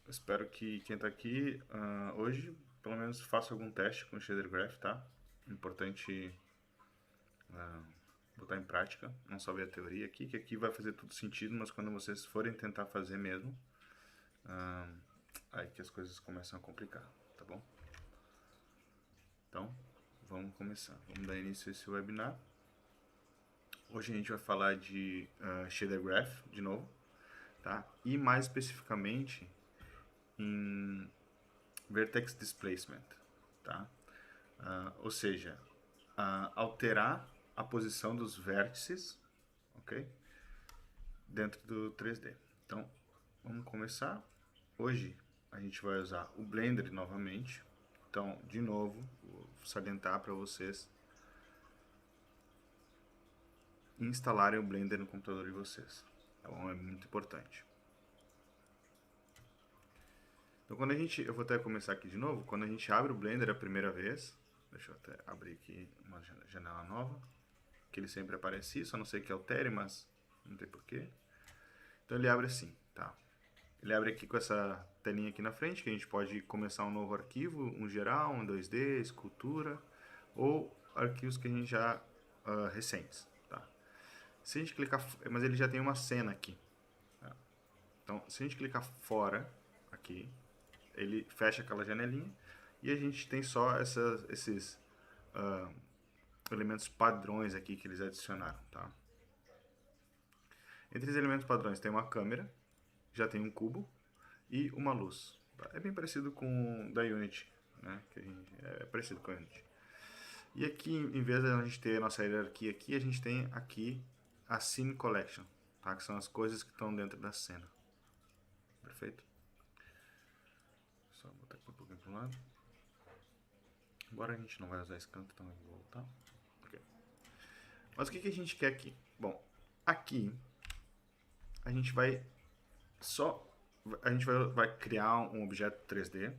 Espero que quem está aqui hoje, pelo menos faça algum teste com o Shader Graph, tá? Importante botar em prática, não só ver a teoria aqui, que aqui vai fazer tudo sentido, mas quando vocês forem tentar fazer mesmo, aí que as coisas começam a complicar, tá bom? Então, vamos começar. Vamos dar início a esse webinar. Hoje a gente vai falar de Shader Graph, de novo, tá? E mais especificamente em Vertex Displacement, tá? Ou seja, alterar a posição dos vértices, ok? Dentro do 3D. Então, vamos começar. Hoje a gente vai usar o Blender novamente. Então, de novo, vou salientar para vocês instalarem o Blender no computador de vocês. Tá bom? É muito importante. Então, eu vou até começar aqui de novo. Quando a gente abre o Blender a primeira vez, deixa eu até abrir aqui uma janela nova, que ele sempre aparece, só não sei que altere, mas não tem porquê. Então ele abre assim, tá? Ele abre aqui com essa telinha aqui na frente, que a gente pode começar um novo arquivo, um geral, um 2D, escultura, ou arquivos que a gente já recentes, tá? Se a gente clicar, mas ele já tem uma cena aqui, tá? Então, se a gente clicar fora aqui, ele fecha aquela janelinha e a gente tem só esses elementos padrões aqui que eles adicionaram, tá? Entre os elementos padrões tem uma câmera, já tem um cubo e uma luz. É bem parecido com o da Unity, né? É parecido com a Unity. E aqui, em vez de a gente ter a nossa hierarquia aqui, a gente tem aqui a Scene Collection, tá? Que são as coisas que estão dentro da cena. Perfeito? Só botar aqui um pouquinho para o lado. Agora a gente não vai usar esse canto, então eu vou voltar. Okay. Mas o que a gente quer aqui? Bom, aqui a gente vai vai criar um objeto 3D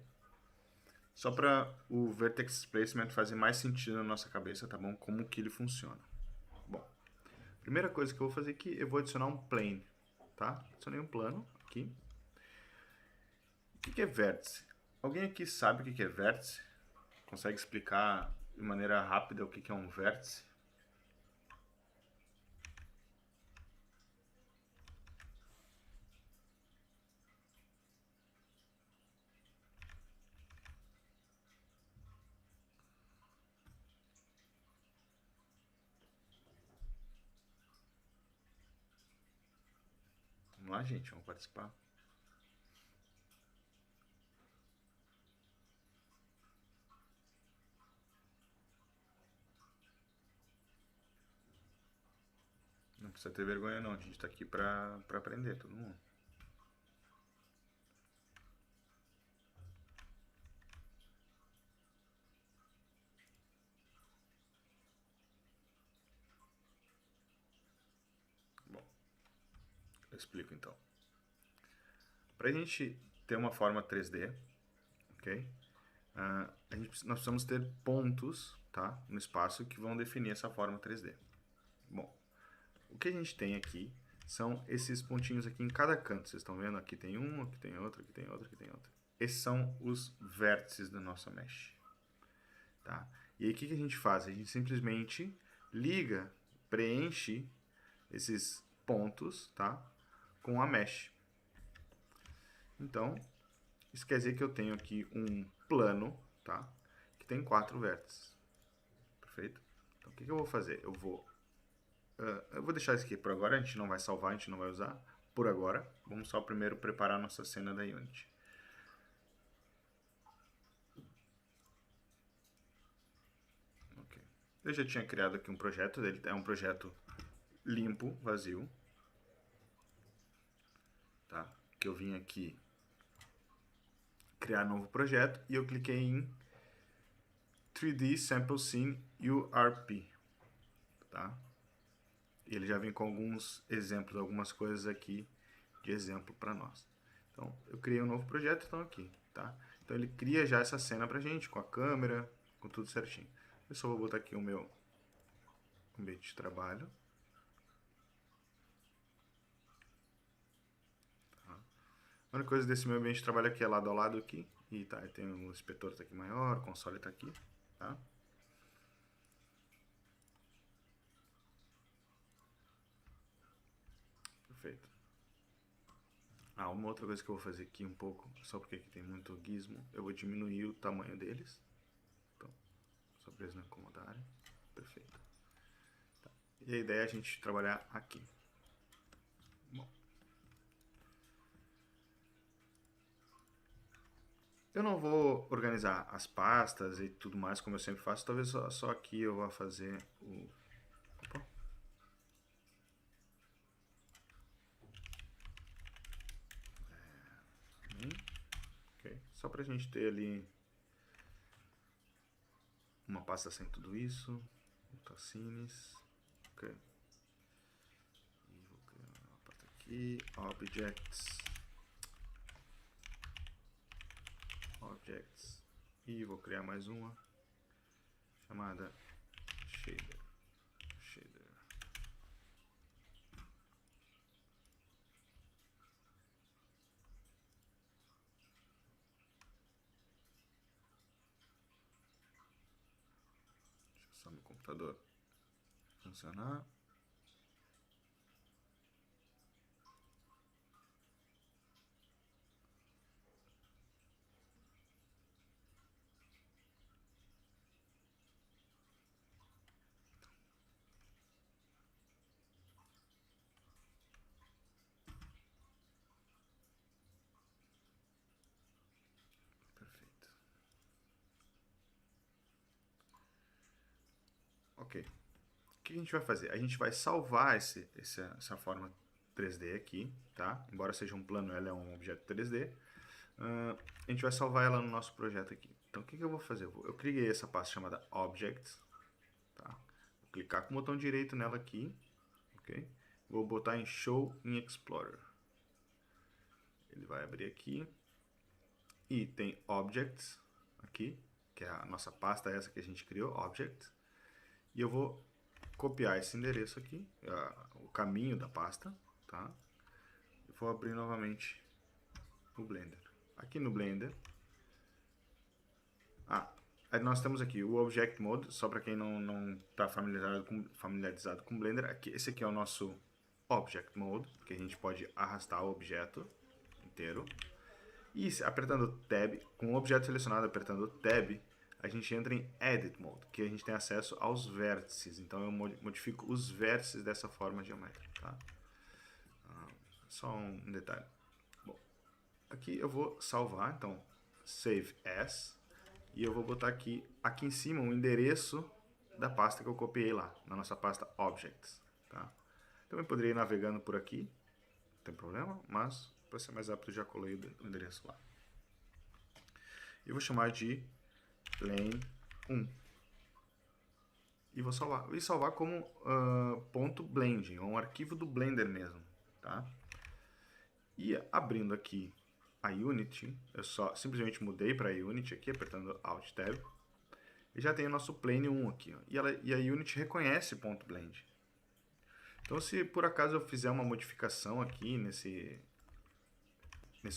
só para o Vertex Displacement fazer mais sentido na nossa cabeça, tá bom? Como que ele funciona. Bom, primeira coisa que eu vou fazer aqui, eu vou adicionar um plane, tá? Adicionei um plano aqui. O que é vértice? Alguém aqui sabe o que é vértice? Consegue explicar de maneira rápida o que é um vértice? Vamos lá, gente, vamos participar. Não precisa ter vergonha não, a gente está aqui para aprender, todo mundo. Bom, eu explico então. Para a gente ter uma forma 3D, ok? Nós precisamos ter pontos, tá, no espaço que vão definir essa forma 3D. Bom, o que a gente tem aqui são esses pontinhos aqui em cada canto. Vocês estão vendo? Aqui tem um, aqui tem outro, aqui tem outro, aqui tem outro. Esses são os vértices da nossa mesh. Tá? E aí o que a gente faz? A gente simplesmente liga, preenche esses pontos, tá, com a mesh. Então, isso quer dizer que eu tenho aqui um plano, tá, que tem 4 vértices. Perfeito? Então, o que eu vou fazer? Eu vou deixar isso aqui por agora, a gente não vai salvar, a gente não vai usar por agora. Vamos só primeiro preparar a nossa cena da Unity. Okay. Eu já tinha criado aqui um projeto, ele é um projeto limpo, vazio. Tá? Que eu vim aqui criar novo projeto e eu cliquei em 3D Sample Scene URP. Tá? E ele já vem com alguns exemplos, algumas coisas aqui de exemplo para nós. Então, eu criei um novo projeto, então aqui, tá? Então ele cria já essa cena pra gente, com a câmera, com tudo certinho. Eu só vou botar aqui o meu ambiente de trabalho. Tá? A única coisa desse meu ambiente de trabalho aqui é lado a lado aqui. E tá, tem o inspetor tá aqui maior, o console tá aqui, tá? Perfeito. Ah, uma outra coisa que eu vou fazer aqui um pouco, só porque aqui tem muito gizmo, eu vou diminuir o tamanho deles. Então, só para eles não incomodarem. Perfeito. Tá. E a ideia é a gente trabalhar aqui. Bom. Eu não vou organizar as pastas e tudo mais como eu sempre faço, talvez só aqui eu vá fazer o... Opa. Okay. Só pra gente ter ali uma pasta sem tudo isso. Tacines. Ok. E vou criar uma pasta aqui. Objects. E vou criar mais uma chamada shader. Deixa só meu computador funcionar. Perfeito. Ok. O que a gente vai fazer? A gente vai salvar essa forma 3D aqui, tá? Embora seja um plano, ela é um objeto 3D. A gente vai salvar ela no nosso projeto aqui. Então, o que eu vou fazer? Eu criei essa pasta chamada Objects. Tá? Vou clicar com o botão direito nela aqui. Okay? Vou botar em Show in Explorer. Ele vai abrir aqui. E tem Objects aqui, que é a nossa pasta essa que a gente criou, Objects. E eu vou copiar esse endereço aqui, o caminho da pasta, tá? E vou abrir novamente o Blender. Aqui no Blender, aí nós temos aqui o Object Mode, só para quem não está familiarizado com Blender, esse aqui é o nosso Object Mode, que a gente pode arrastar o objeto inteiro. E apertando Tab, com o objeto selecionado, apertando Tab, a gente entra em Edit Mode, que a gente tem acesso aos vértices. Então eu modifico os vértices dessa forma geométrica. Tá? Só um detalhe. Bom, aqui eu vou salvar, então Save As, e eu vou botar aqui em cima o endereço da pasta que eu copiei lá, na nossa pasta Objects. Tá? Também poderia ir navegando por aqui, não tem problema, mas para ser mais rápido já colei o endereço lá. Eu vou chamar de Plane 1. E vou salvar. E salvar como .blend, um arquivo do Blender mesmo. Tá? E abrindo aqui a Unity, eu só simplesmente mudei para a Unity aqui, apertando Alt Tab. E já tem o nosso Plane 1 aqui. Ó. E a Unity reconhece .blend. Então se por acaso eu fizer uma modificação aqui nesse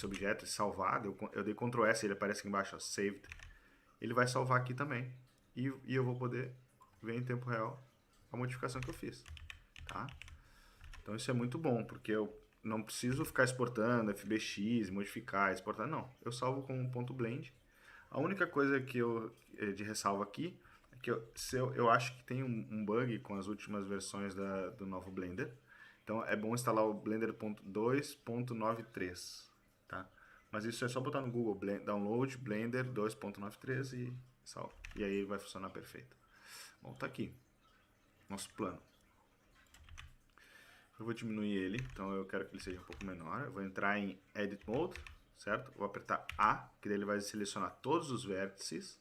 objeto salvado, eu dei Ctrl S, ele aparece aqui embaixo, ó, Saved. Ele vai salvar aqui também. E eu vou poder ver em tempo real a modificação que eu fiz. Tá? Então isso é muito bom, porque eu não preciso ficar exportando FBX, modificar, exportar, não. Eu salvo com um .blend. A única coisa que eu de ressalva aqui é que eu acho que tem um bug com as últimas versões do novo Blender. Então é bom instalar o Blender 2.93, tá? Mas isso é só botar no Google Download Blender 2.93 e salva. E aí vai funcionar perfeito. Bom, tá aqui. Nosso plano. Eu vou diminuir ele, então eu quero que ele seja um pouco menor. Eu vou entrar em Edit Mode, certo? Vou apertar A, que daí ele vai selecionar todos os vértices.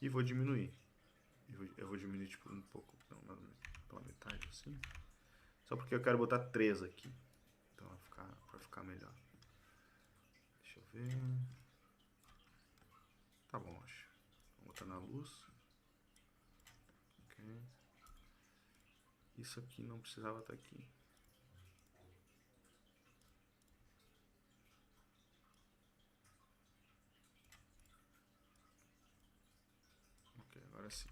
E vou diminuir. Eu vou diminuir tipo um pouco, pela metade assim. Só porque eu quero botar 3 aqui. Então vai ficar melhor. Deixa eu ver. Tá bom, acho. Vou botar na luz. Ok. Isso aqui não precisava estar aqui. Agora sim.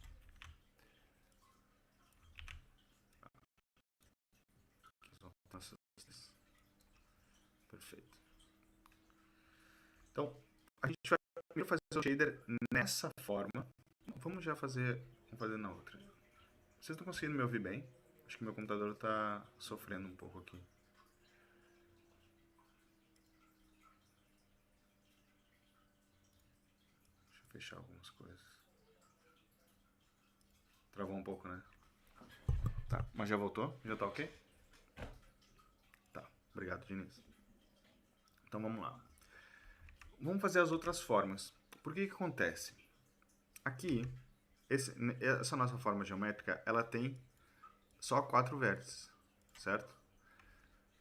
Perfeito. Então, a gente vai primeiro fazer o shader nessa forma. Vamos fazer na outra. Vocês estão conseguindo me ouvir bem? Acho que meu computador está sofrendo um pouco aqui. Deixa eu fechar algumas coisas. Travou um pouco, né? Tá, mas já voltou? Já tá ok? Tá, obrigado, Diniz. Então vamos lá. Vamos fazer as outras formas. Por que acontece? Aqui, essa nossa forma geométrica, ela tem só 4 vértices, certo?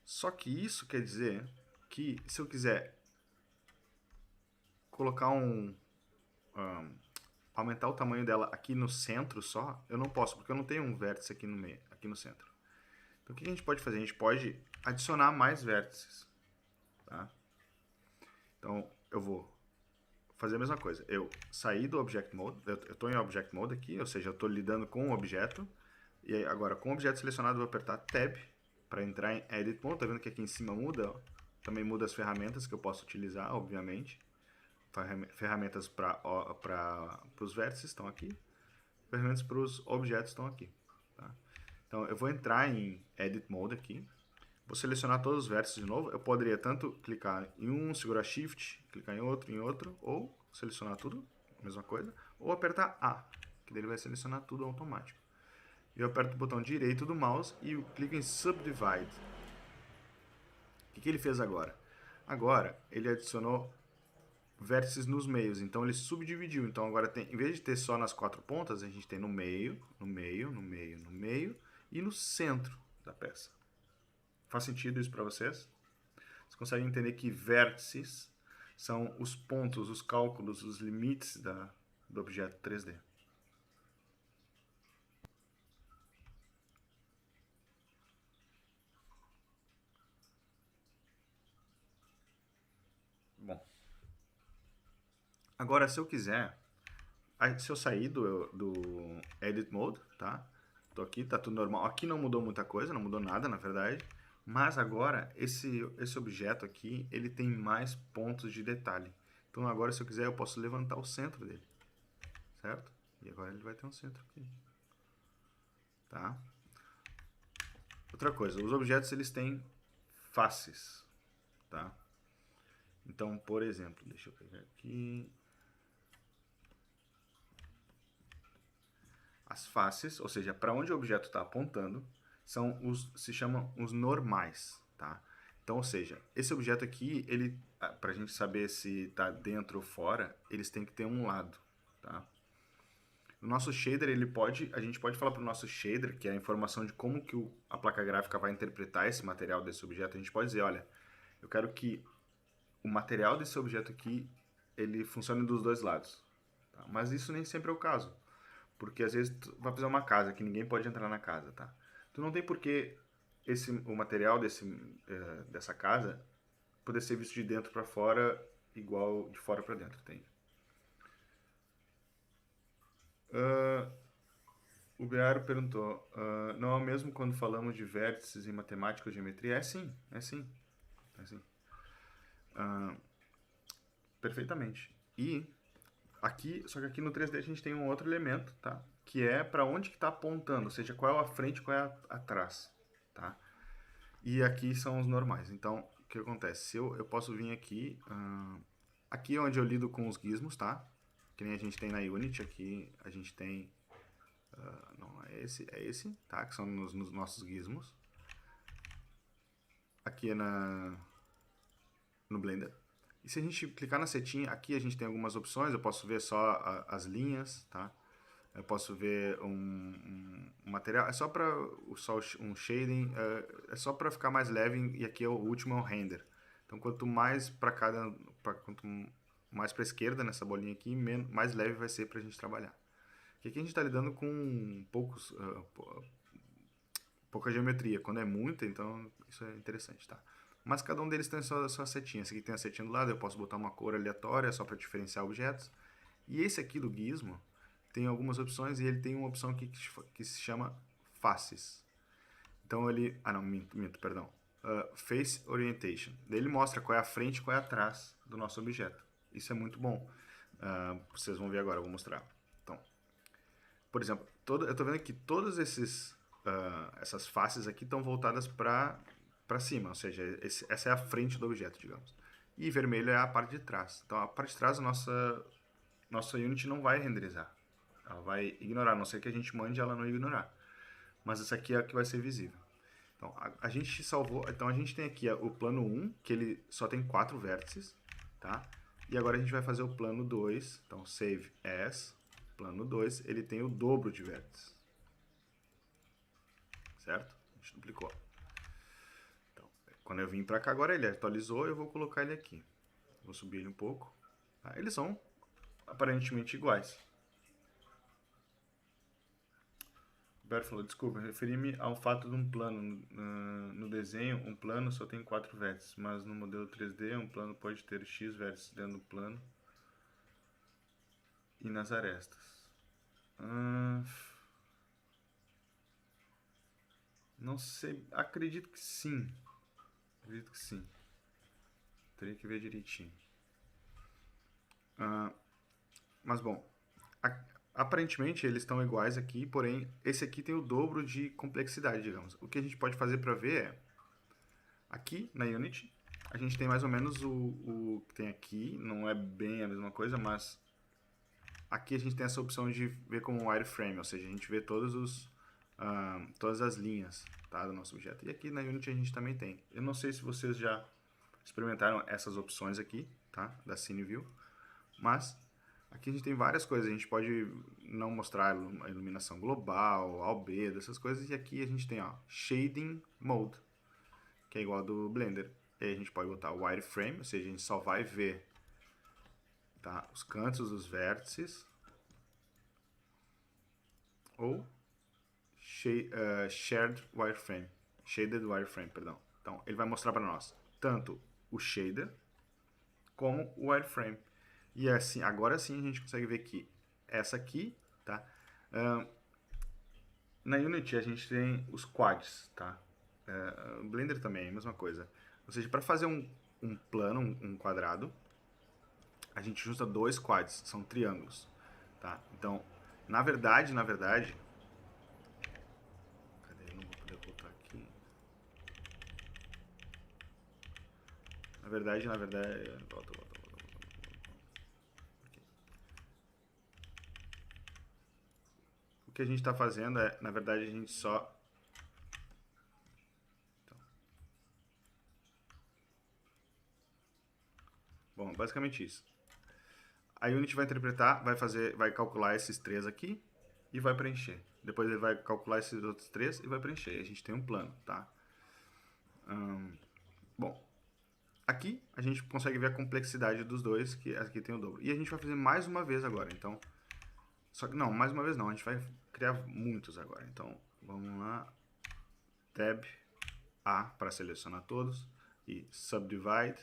Só que isso quer dizer que se eu quiser colocar aumentar o tamanho dela aqui no centro só, eu não posso, porque eu não tenho um vértice aqui no meio, aqui no centro. Então o que a gente pode fazer? A gente pode adicionar mais vértices, tá? Então eu vou fazer a mesma coisa. Eu saí do Object Mode, eu estou em Object Mode aqui, ou seja, eu estou lidando com o objeto. E aí, agora, com o objeto selecionado, eu vou apertar Tab para entrar em Edit Mode. Tá vendo que aqui em cima muda? Ó. Também muda as ferramentas que eu posso utilizar, obviamente. Ferramentas para os vértices estão aqui. Ferramentas para os objetos estão aqui. Tá? Então, eu vou entrar em Edit Mode aqui. Vou selecionar todos os vértices de novo. Eu poderia tanto clicar em um, segurar Shift, clicar em outro, ou selecionar tudo, mesma coisa, ou apertar A, que daí ele vai selecionar tudo automático. Eu aperto o botão direito do mouse e eu clico em Subdivide. O que ele fez agora? Agora, ele adicionou vértices nos meios, então ele subdividiu. Então agora, em vez de ter só nas 4 pontas, a gente tem no meio e no centro da peça. Faz sentido isso para vocês? Vocês conseguem entender que vértices são os pontos, os cálculos, os limites do objeto 3D. Bom. Agora, se eu quiser, se eu sair do Edit Mode, tá? Tô aqui, tá tudo normal. Aqui não mudou muita coisa, não mudou nada, na verdade. Mas agora, esse objeto aqui, ele tem mais pontos de detalhe. Então agora, se eu quiser, eu posso levantar o centro dele. Certo? E agora ele vai ter um centro aqui. Tá? Outra coisa, os objetos, eles têm faces. Tá? Então, por exemplo, deixa eu pegar aqui. As faces, ou seja, para onde o objeto está apontando, se chamam os normais, tá? Então, ou seja, esse objeto aqui, para a gente saber se está dentro ou fora, eles têm que ter um lado, tá? O nosso shader, a gente pode falar para o nosso shader, que é a informação de como que a placa gráfica vai interpretar esse material desse objeto, a gente pode dizer, olha, eu quero que o material desse objeto aqui, ele funcione dos dois lados, tá? Mas isso nem sempre é o caso. Porque às vezes tu vai fazer uma casa que ninguém pode entrar na casa, tá? Tu não tem por que o material dessa casa poder ser visto de dentro para fora igual de fora para dentro, tem? O Bearo perguntou, não é o mesmo quando falamos de vértices em matemática ou geometria? É sim, é sim. É sim. Perfeitamente. E aqui, só que aqui no 3D a gente tem um outro elemento, tá? Que é para onde que está apontando, ou seja, qual é a frente, qual é atrás, tá? E aqui são os normais. Então, o que acontece? Se eu posso vir aqui, aqui é onde eu lido com os gizmos, tá? Que nem a gente tem na Unity, aqui a gente tem, não é esse, tá? Que são nos nossos gizmos. Aqui é no Blender. E se a gente clicar na setinha, aqui a gente tem algumas opções, eu posso ver só as linhas, tá? Eu posso ver um material, é só para um shading, é só para ficar mais leve, e aqui é o último é o render. Então quanto mais quanto mais para a esquerda nessa bolinha aqui, mais leve vai ser para a gente trabalhar. Porque aqui a gente está lidando com pouca geometria, quando é muita, então isso é interessante, tá? Mas cada um deles tem sua setinha. Esse aqui tem a setinha do lado, eu posso botar uma cor aleatória só para diferenciar objetos. E esse aqui do gizmo tem algumas opções e ele tem uma opção aqui que se chama Faces. Então ele... Ah, não, minto, perdão. Face Orientation. Daí ele mostra qual é a frente e qual é atrás do nosso objeto. Isso é muito bom. Vocês vão ver agora, eu vou mostrar. Então, por exemplo, eu estou vendo que todas essas faces aqui estão voltadas para cima, ou seja, essa é a frente do objeto, digamos. E vermelho é a parte de trás. Então, a parte de trás, nossa Unity não vai renderizar. Ela vai ignorar, a não ser que a gente mande ela não ignorar. Mas essa aqui é a que vai ser visível. Então, a gente salvou... Então, a gente tem aqui o plano 1, que ele só tem 4 vértices, tá? E agora a gente vai fazer o plano 2. Então, Save As. Plano 2, ele tem o dobro de vértices. Certo? A gente duplicou. Então, quando eu vim para cá agora, ele atualizou, eu vou colocar ele aqui. Vou subir ele um pouco. Tá? Eles são aparentemente iguais. O Roberto falou, desculpa, referi-me ao fato de um plano. No desenho, um plano só tem 4 vértices, mas no modelo 3D, um plano pode ter X vértices dentro do plano e nas arestas. Não sei, acredito que sim. Acredito que sim. Teria que ver direitinho. Mas bom, aparentemente eles estão iguais aqui, porém esse aqui tem o dobro de complexidade, digamos. O que a gente pode fazer para ver é, aqui na Unity, a gente tem mais ou menos o que tem aqui, não é bem a mesma coisa, mas aqui a gente tem essa opção de ver como wireframe, ou seja, a gente vê todas as linhas, tá, do nosso objeto. E aqui na Unity a gente também tem. Eu não sei se vocês já experimentaram essas opções aqui, tá, da CineView, mas aqui a gente tem várias coisas. A gente pode não mostrar a iluminação global, albedo, essas coisas. E aqui a gente tem, ó, Shading Mode, que é igual ao do Blender. E aí a gente pode botar wireframe, ou seja, a gente só vai ver, tá, os cantos dos vértices. Ou Shaded Wireframe, perdão. Então, ele vai mostrar para nós tanto o shader como o wireframe. E assim, agora sim a gente consegue ver que essa aqui, tá? Na Unity a gente tem os quads, tá? O Blender também é a mesma coisa. Ou seja, para fazer um plano, um quadrado, a gente usa 2 quads, são triângulos, tá? Então, na verdade, cadê? Eu não vou poder voltar aqui. Na verdade, volta. Okay. O que a gente está fazendo é, na verdade, a gente só... Então. Bom, basicamente isso. A Unity vai interpretar, vai calcular esses 3 aqui e vai preencher. Depois ele vai calcular esses outros 3 e vai preencher. E a gente tem um plano, tá? Bom, aqui a gente consegue ver a complexidade dos dois, que aqui tem o dobro. E a gente vai fazer mais uma vez agora, então... Só que não, mais uma vez não, a gente vai criar muitos agora. Então, vamos lá. Tab A para selecionar todos. E Subdivide.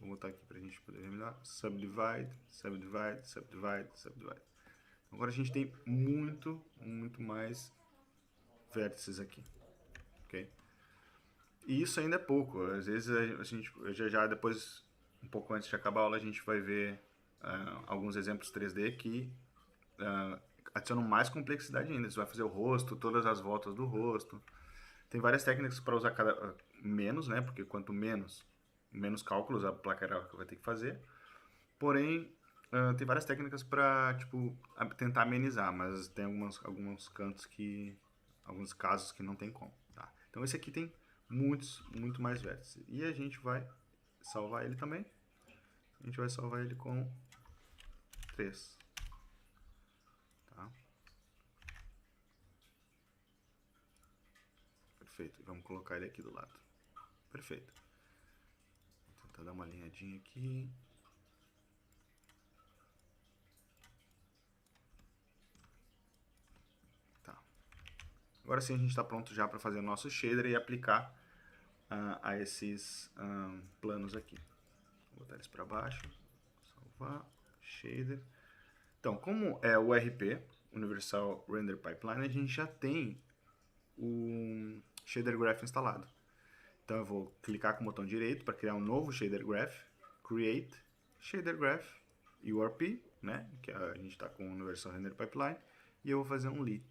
Vou botar aqui para a gente poder ver melhor. Subdivide. Agora a gente tem muito mais vértices aqui. Ok? E isso ainda é pouco. Às vezes a gente, já depois, um pouco antes de acabar a aula, a gente vai ver alguns exemplos 3D que adicionam mais complexidade ainda. Você vai fazer o rosto, todas as voltas do rosto. Tem várias técnicas para usar menos, né? Porque quanto menos cálculos a placa gráfica vai ter que fazer. Porém, tem várias técnicas para tipo, tentar amenizar, mas tem alguns cantos alguns casos que não tem como. Tá? Então esse aqui tem muito mais vértices. E a gente vai salvar ele também. A gente vai salvar ele com 3. Tá? Perfeito. Vamos colocar ele aqui do lado. Perfeito. Vou tentar dar uma alinhadinha aqui. Tá. Agora sim a gente está pronto já para fazer o nosso shader e aplicar a esses planos aqui. Vou botar eles para baixo. Salvar. Shader. Então, como é o URP, Universal Render Pipeline, a gente já tem o Shader Graph instalado. Então eu vou clicar com o botão direito para criar um novo Shader Graph, Create, Shader Graph, URP, né, que a gente está com o Universal Render Pipeline, e eu vou fazer um lit.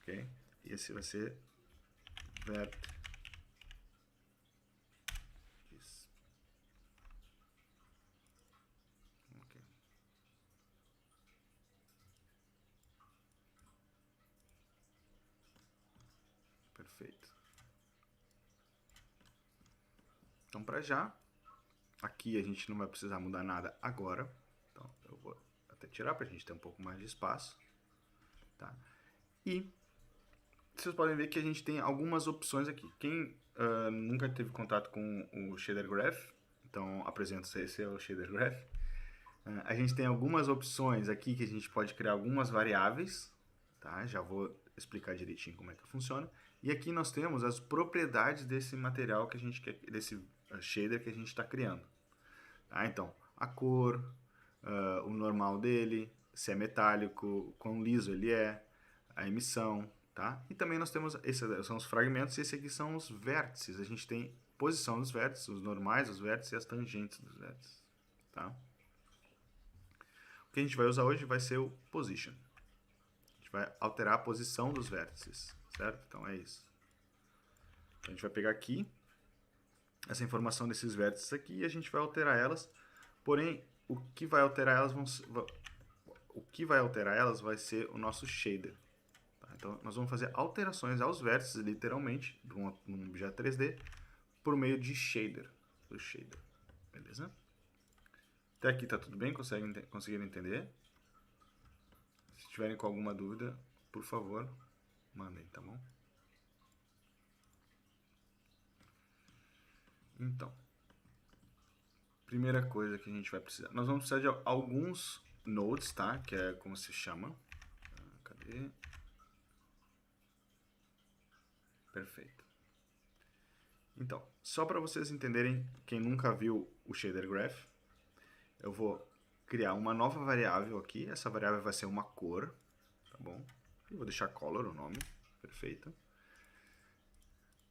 Ok? E esse vai ser vert. Okay. Perfeito. Então, para já, aqui a gente não vai precisar mudar nada agora. Então, eu vou até tirar para a gente ter um pouco mais de espaço. Tá? E vocês podem ver que a gente tem algumas opções aqui. Quem nunca teve contato com o Shader Graph, então apresento esse é o Shader Graph. A gente tem algumas opções aqui que a gente pode criar algumas variáveis. Tá? Já vou explicar direitinho como é que funciona. E aqui nós temos as propriedades desse material que a gente quer, desse shader que a gente está criando. Tá? Então, a cor, o normal dele, se é metálico, quão liso ele é, a emissão, tá? E também nós temos, esses são os fragmentos e esses aqui são os vértices. A gente tem posição dos vértices, os normais, os vértices e as tangentes dos vértices, tá? O que a gente vai usar hoje vai ser o position. A gente vai alterar a posição dos vértices, certo? Então é isso. Então, a gente vai pegar aqui essa informação desses vértices aqui e a gente vai alterar elas. Porém, o que vai alterar elas vai ser o nosso shader. Tá? Então, nós vamos fazer alterações aos vértices, literalmente, de um objeto 3D, por meio de shader. Do shader. Beleza? Até aqui tá tudo bem? Conseguiram entender? Se tiverem com alguma dúvida, por favor, mandem, tá bom? Então, primeira coisa que a gente vai precisar. Nós vamos precisar de alguns nodes, tá? Que é como se chama. Cadê? Perfeito. Então, só para vocês entenderem, quem nunca viu o Shader Graph, eu vou criar uma nova variável aqui. Essa variável vai ser uma cor, tá bom? Eu vou deixar color o nome, perfeito.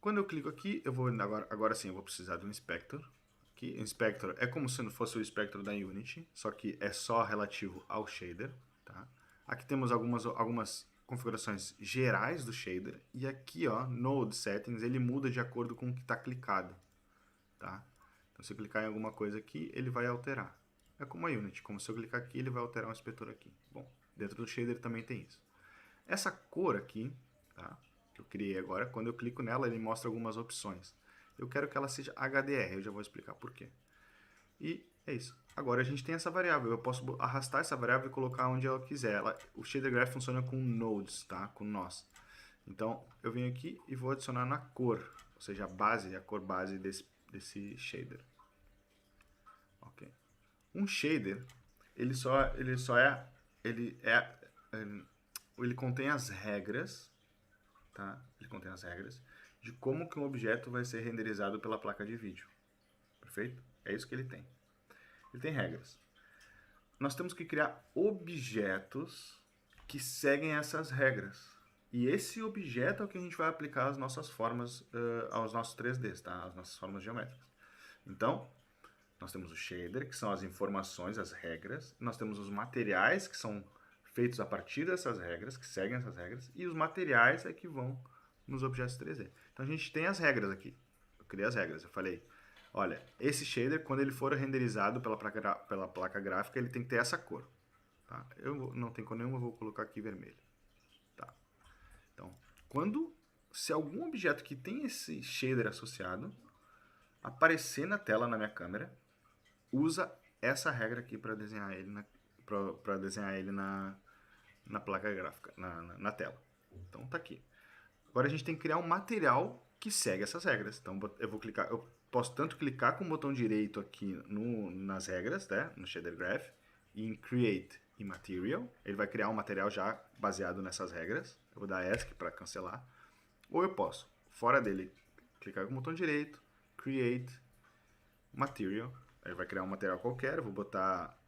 Quando eu clico aqui, eu vou agora sim, eu vou precisar de um inspector. Aqui, inspector é como se fosse o inspector da Unity, só que é só relativo ao shader, tá? Aqui temos algumas configurações gerais do shader e aqui, ó, Node Settings, ele muda de acordo com o que está clicado, tá? Então, se eu clicar em alguma coisa aqui, ele vai alterar. É como a Unity, como se eu clicar aqui, ele vai alterar um inspetor aqui. Bom, dentro do shader também tem isso. Essa cor aqui, tá? Que eu criei agora, quando eu clico nela, ele mostra algumas opções. Eu quero que ela seja HDR, eu já vou explicar por quê. E é isso. Agora a gente tem essa variável, eu posso arrastar essa variável e colocar onde eu quiser. O Shader Graph funciona com nodes, tá? Com nós. Então, eu venho aqui e vou adicionar na cor, ou seja, a cor base desse shader. Ok. Um shader, ele contém as regras, tá? Ele contém as regras de como que um objeto vai ser renderizado pela placa de vídeo. Perfeito? É isso que ele tem. Ele tem regras. Nós temos que criar objetos que seguem essas regras. E esse objeto é o que a gente vai aplicar às nossas formas, aos nossos 3Ds, tá? Às nossas formas geométricas. Então, nós temos o shader, que são as informações, as regras. Nós temos os materiais, que são feitos a partir dessas regras, que seguem essas regras. E os materiais é que vão nos objetos 3D. Então, a gente tem as regras aqui. Eu criei as regras. Eu falei, olha, esse shader, quando ele for renderizado pela placa gráfica, ele tem que ter essa cor. Tá? Eu não tenho cor nenhuma, eu vou colocar aqui vermelho. Tá. Então, se algum objeto que tem esse shader associado aparecer na tela na minha câmera, usa essa regra aqui para desenhar ele na placa gráfica, na tela. Então tá aqui. Agora a gente tem que criar um material que segue essas regras. Então eu posso tanto clicar com o botão direito aqui nas regras, né, no Shader Graph, e em Create e Material. Ele vai criar um material já baseado nessas regras. Eu vou dar ESC para cancelar. Ou eu posso, fora dele, clicar com o botão direito, Create, Material. Ele vai criar um material qualquer. Eu vou botar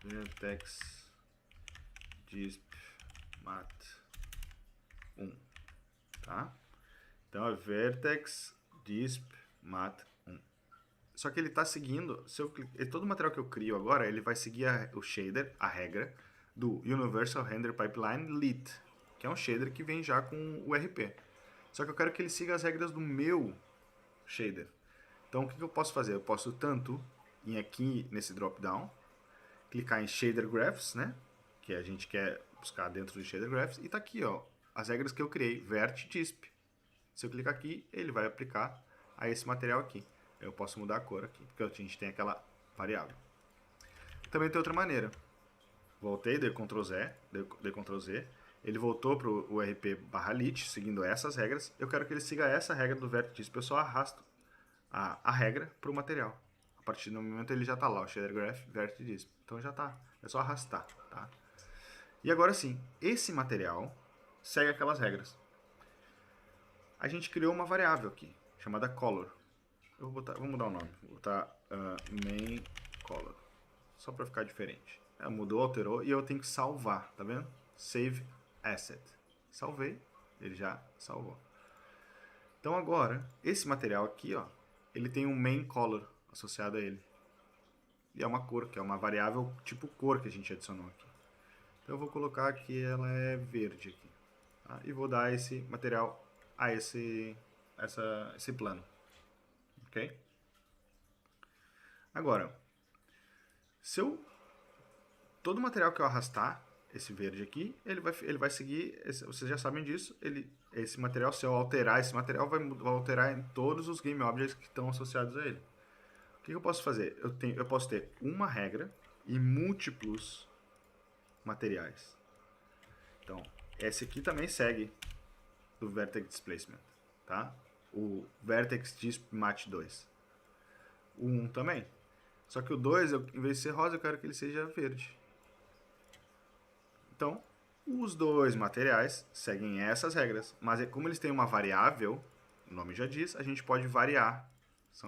vertex disp mat 1, tá? Então é vertex disp mat 1. Só que ele está seguindo, todo o material que eu crio agora, ele vai seguir o shader, a regra, do Universal Render Pipeline Lit, que é um shader que vem já com o RP. Só que eu quero que ele siga as regras do meu shader. Então o que eu posso fazer? Eu posso tanto ir aqui nesse drop-down, clicar em Shader Graphs, né? Que a gente quer buscar dentro do Shader Graphs, e tá aqui, ó, as regras que eu criei, Vert Disp. Se eu clicar aqui, ele vai aplicar a esse material aqui. Eu posso mudar a cor aqui, porque a gente tem aquela variável. Também tem outra maneira. Voltei, dei Ctrl Z, ele voltou para o URP/lit, seguindo essas regras. Eu quero que ele siga essa regra do Vert Disp. Eu só arrasto a regra para o material. A partir do momento ele já está lá, o Shader Graph Vert Disp. Então já está, é só arrastar, tá? E agora sim, esse material segue aquelas regras. A gente criou uma variável aqui, chamada color. Vou mudar o nome, vou botar main color, só para ficar diferente. Mudou, alterou, e eu tenho que salvar, tá vendo? Save asset. Salvei, ele já salvou. Então agora, esse material aqui, ó, ele tem um main color associado a ele. E é uma cor, que é uma variável tipo cor que a gente adicionou aqui. Então eu vou colocar que ela é verde aqui, tá? E vou dar esse material a esse plano. Ok? Agora, todo o material que eu arrastar, esse verde aqui, ele vai seguir, vocês já sabem disso, esse material, se eu alterar esse material, vai alterar em todos os game objects que estão associados a ele. O que eu posso fazer? Eu posso ter uma regra e múltiplos materiais. Então, esse aqui também segue do Vertex Displacement, tá? O Vertex Disp Mat 2. O 1 também. Só que o 2, em vez de ser rosa, eu quero que ele seja verde. Então, os dois materiais seguem essas regras, mas como eles têm uma variável, o nome já diz, a gente pode variar,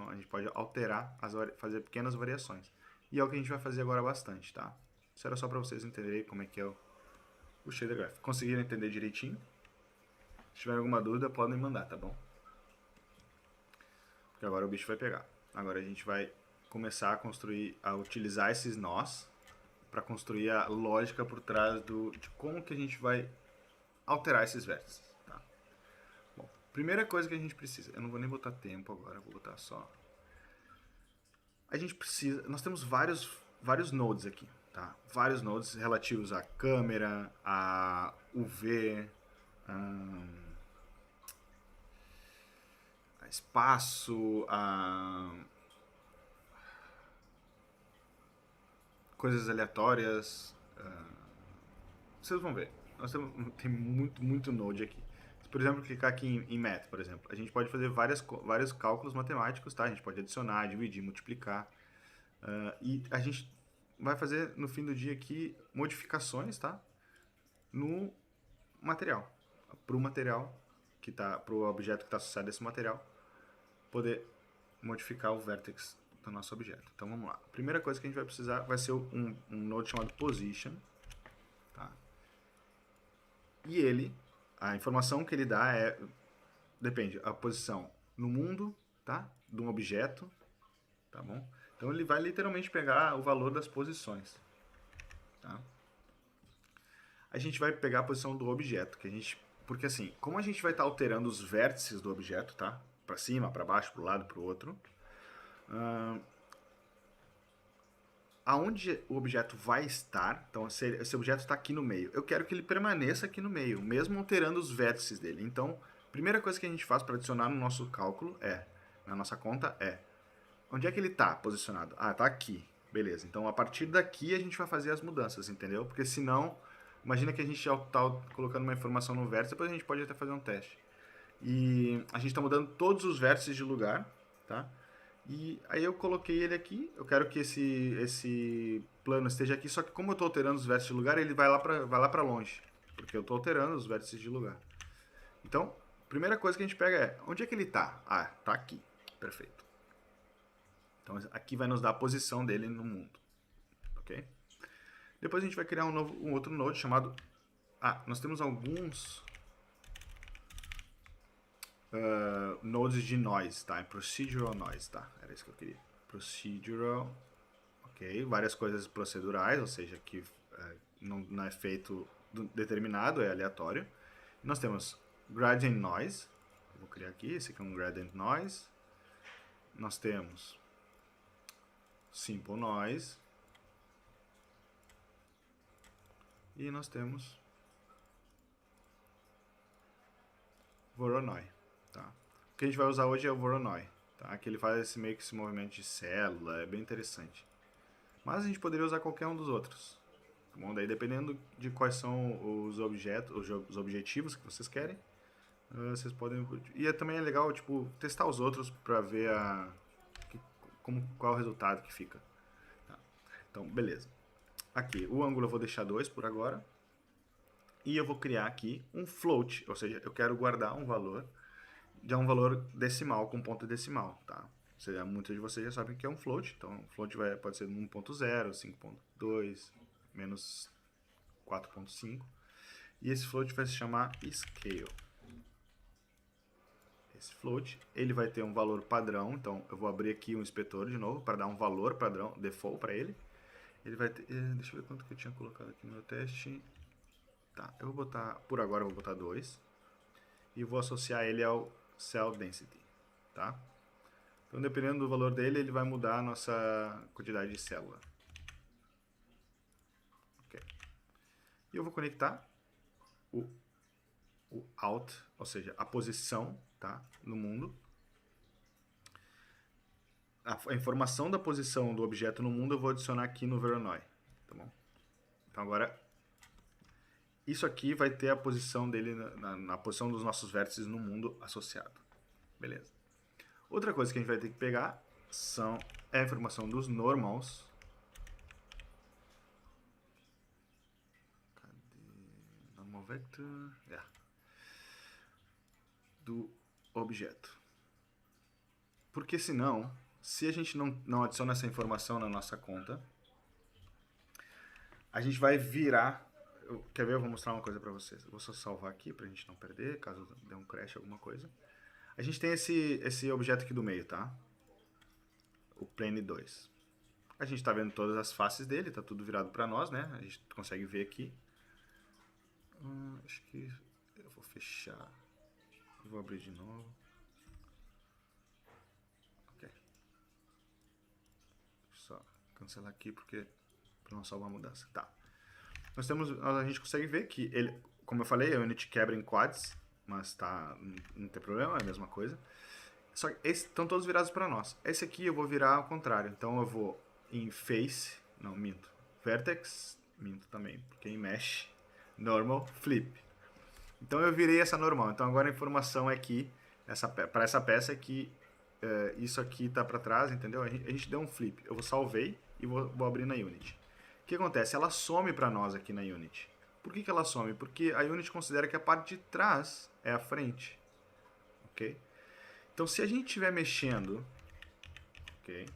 a gente pode alterar, fazer pequenas variações. E é o que a gente vai fazer agora bastante, tá? Isso era só para vocês entenderem como é que é o Shader Graph. Conseguiram entender direitinho? Se tiver alguma dúvida, podem mandar, tá bom? Porque agora o bicho vai pegar. Agora a gente vai começar a utilizar esses nós para construir a lógica por trás de como que a gente vai alterar esses vértices. Tá? Bom, primeira coisa que a gente precisa, eu não vou nem botar tempo agora, vou botar só. A gente precisa, nós temos vários nodes aqui, tá? Vários nodes relativos à câmera, a UV, a espaço, a coisas aleatórias. Vocês vão ver. Tem muito node aqui. Se, por exemplo, clicar aqui em Math, por exemplo, a gente pode fazer vários cálculos matemáticos, tá? A gente pode adicionar, dividir, multiplicar. E a gente vai fazer, no fim do dia aqui, modificações, tá? No material. Para o material, para o objeto que está associado a esse material, poder modificar o vertex do nosso objeto. Então vamos lá. A primeira coisa que a gente vai precisar vai ser um node chamado position, tá? E a informação que ele dá depende a posição no mundo, tá? De um objeto, tá bom? Então ele vai literalmente pegar o valor das posições, tá? A gente vai pegar a posição do objeto, porque assim, como a gente vai estar alterando os vértices do objeto, tá? Para cima, para baixo, para o lado, para o outro. Aonde o objeto vai estar, então esse objeto está aqui no meio, eu quero que ele permaneça aqui no meio, mesmo alterando os vértices dele. Então, a primeira coisa que a gente faz para adicionar no nosso cálculo na nossa conta onde é que ele está posicionado? Ah, está aqui, beleza. Então, a partir daqui a gente vai fazer as mudanças, entendeu? Porque senão, imagina que a gente está colocando uma informação no vértice, depois a gente pode até fazer um teste. E a gente está mudando todos os vértices de lugar, tá? E aí eu coloquei ele aqui, eu quero que esse plano esteja aqui, só que como eu estou alterando os vértices de lugar, ele vai lá para longe, porque eu estou alterando os vértices de lugar. Então, a primeira coisa que a gente pega onde é que ele está? Ah, está aqui, perfeito. Então aqui vai nos dar a posição dele no mundo, ok? Depois a gente vai criar um outro node chamado... nós temos alguns nodes de noise, tá? Procedural noise, tá? Era isso que eu queria. Procedural, ok. Várias coisas procedurais, ou seja, que não é feito determinado, é aleatório. Nós temos gradient noise. Eu vou criar aqui, esse aqui é um gradient noise. Nós temos simple noise. E nós temos Voronoi, tá? O que a gente vai usar hoje é o Voronoi, tá? Que ele faz meio que esse movimento de célula, é bem interessante. Mas a gente poderia usar qualquer um dos outros. Tá bom? Daí dependendo de quais são os objetos, os objetivos que vocês querem, vocês podem... E também é legal, tipo, testar os outros para ver qual é o resultado que fica. Tá? Então, beleza. Aqui, o ângulo eu vou deixar 2 por agora. E eu vou criar aqui um float, ou seja, eu quero guardar um valor, de um valor decimal com ponto decimal, tá? Ou seja, muitos de vocês já sabem que é um float, então o float pode ser 1.0, 5.2, menos 4.5. E esse float vai se chamar scale. Esse float, ele vai ter um valor padrão, então eu vou abrir aqui um inspetor de novo para dar um valor padrão, default para ele. Ele vai ter, deixa eu ver quanto que eu tinha colocado aqui no meu teste. Tá, eu vou botar, por agora eu vou botar 2 e vou associar ele ao cell density, tá? Então, dependendo do valor dele, ele vai mudar a nossa quantidade de célula. Ok. E eu vou conectar o out, ou seja, a posição, tá, no mundo. A informação da posição do objeto no mundo eu vou adicionar aqui no Voronoi, tá bom? Então agora isso aqui vai ter a posição dele na posição dos nossos vértices no mundo associado. Beleza. Outra coisa que a gente vai ter que pegar é a informação dos normals. Cadê? Normal vector. Yeah. Do objeto. Porque senão, se a gente não adiciona essa informação na nossa conta, a gente vai virar... Quer ver? Eu vou mostrar uma coisa para vocês. Eu vou só salvar aqui para a gente não perder, caso dê um crash alguma coisa. A gente tem esse objeto aqui do meio, tá? O plane 2. A gente está vendo todas as faces dele, tá tudo virado para nós, né? A gente consegue ver aqui. Acho que eu vou fechar. Vou abrir de novo. Ok. Só cancelar aqui porque para não salvar a mudança. Tá. A gente consegue ver que ele, como eu falei, a Unity quebra em quads, mas tá, não tem problema, é a mesma coisa. Só que esses estão todos virados para nós. Esse aqui eu vou virar ao contrário. Então eu vou em face, não, minto. Vertex, minto também, porque em mesh, normal, flip. Então eu virei essa normal. Então agora a informação é que, para essa peça é que isso aqui tá para trás, entendeu? A gente deu um flip. Eu salvei e vou abrir na Unity. O que acontece? Ela some para nós aqui na Unity. Por que ela some? Porque a Unity considera que a parte de trás é a frente. Ok? Então, se a gente estiver mexendo... Ok?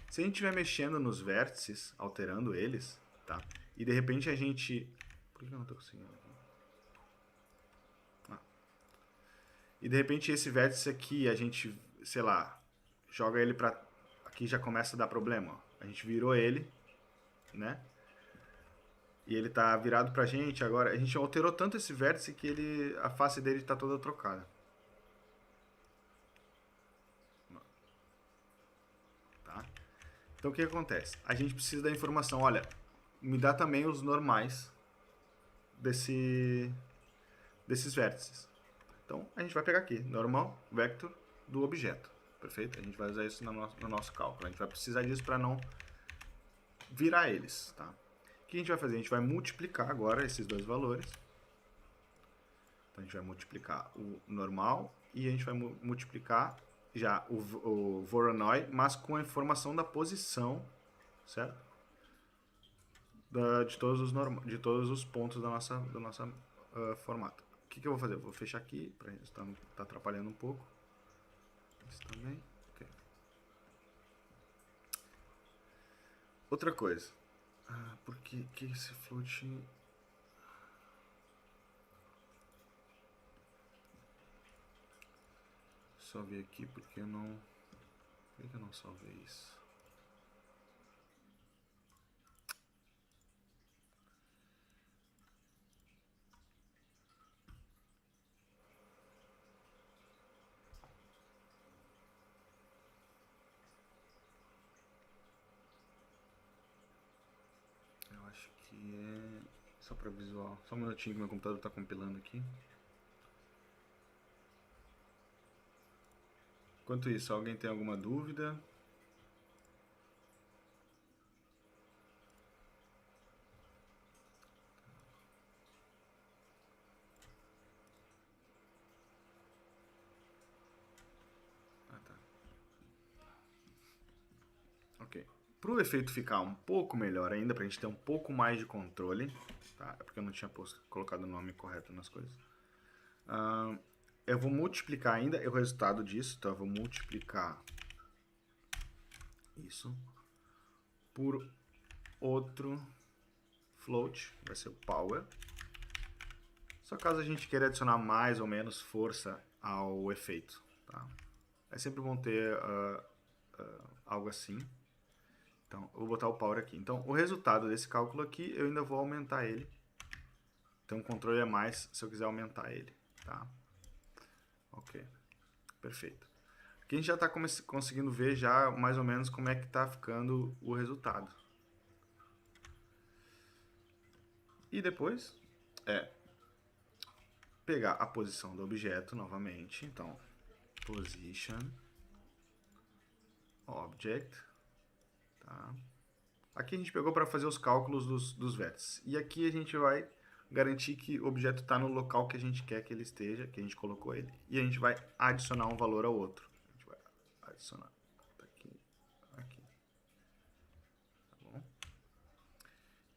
Se a gente estiver mexendo nos vértices, alterando eles, tá? E de repente a gente... Por que eu não estou conseguindo? E de repente esse vértice aqui, a gente, sei lá, joga ele para... Aqui já começa a dar problema. Ó. A gente virou ele, né? E ele tá virado pra gente agora. A gente alterou tanto esse vértice que a face dele tá toda trocada. Tá? Então o que acontece? A gente precisa da informação. Olha, me dá também os normais desses vértices. Então a gente vai pegar aqui, normal, vector do objeto. Perfeito? A gente vai usar isso no nosso cálculo. A gente vai precisar disso para não virar eles, tá? O que a gente vai fazer? A gente vai multiplicar agora esses dois valores. Então a gente vai multiplicar o normal e a gente vai multiplicar já o Voronoi, mas com a informação da posição, certo? De todos os pontos do nosso formato. O que eu vou fazer? Eu vou fechar aqui, para isso tá atrapalhando um pouco. Isso também. Okay. Outra coisa. Por que esse float... Só ver aqui porque eu não... Por que eu não salvei isso? Eu acho que é... Só para visual. Só um minutinho que meu computador está compilando aqui. Enquanto isso, alguém tem alguma dúvida? Ah, tá. Ok. Para o efeito ficar um pouco melhor ainda, para a gente ter um pouco mais de controle, tá? É porque eu não tinha colocado o nome correto nas coisas. Eu vou multiplicar ainda o resultado disso, então eu vou multiplicar isso por outro float, vai ser o power. Só caso a gente queira adicionar mais ou menos força ao efeito, tá? É sempre bom ter algo assim. Então, eu vou botar o power aqui. Então, o resultado desse cálculo aqui, eu ainda vou aumentar ele. Então, o controle é mais se eu quiser aumentar ele, tá? Ok, perfeito. Aqui a gente já está conseguindo ver já mais ou menos como é que está ficando o resultado. E depois pegar a posição do objeto novamente. Então, position, object, tá? Aqui a gente pegou para fazer os cálculos dos vértices. E aqui a gente vai garantir que o objeto está no local que a gente quer que ele esteja, que a gente colocou ele. E a gente vai adicionar um valor ao outro. A gente vai adicionar aqui, aqui. Tá bom?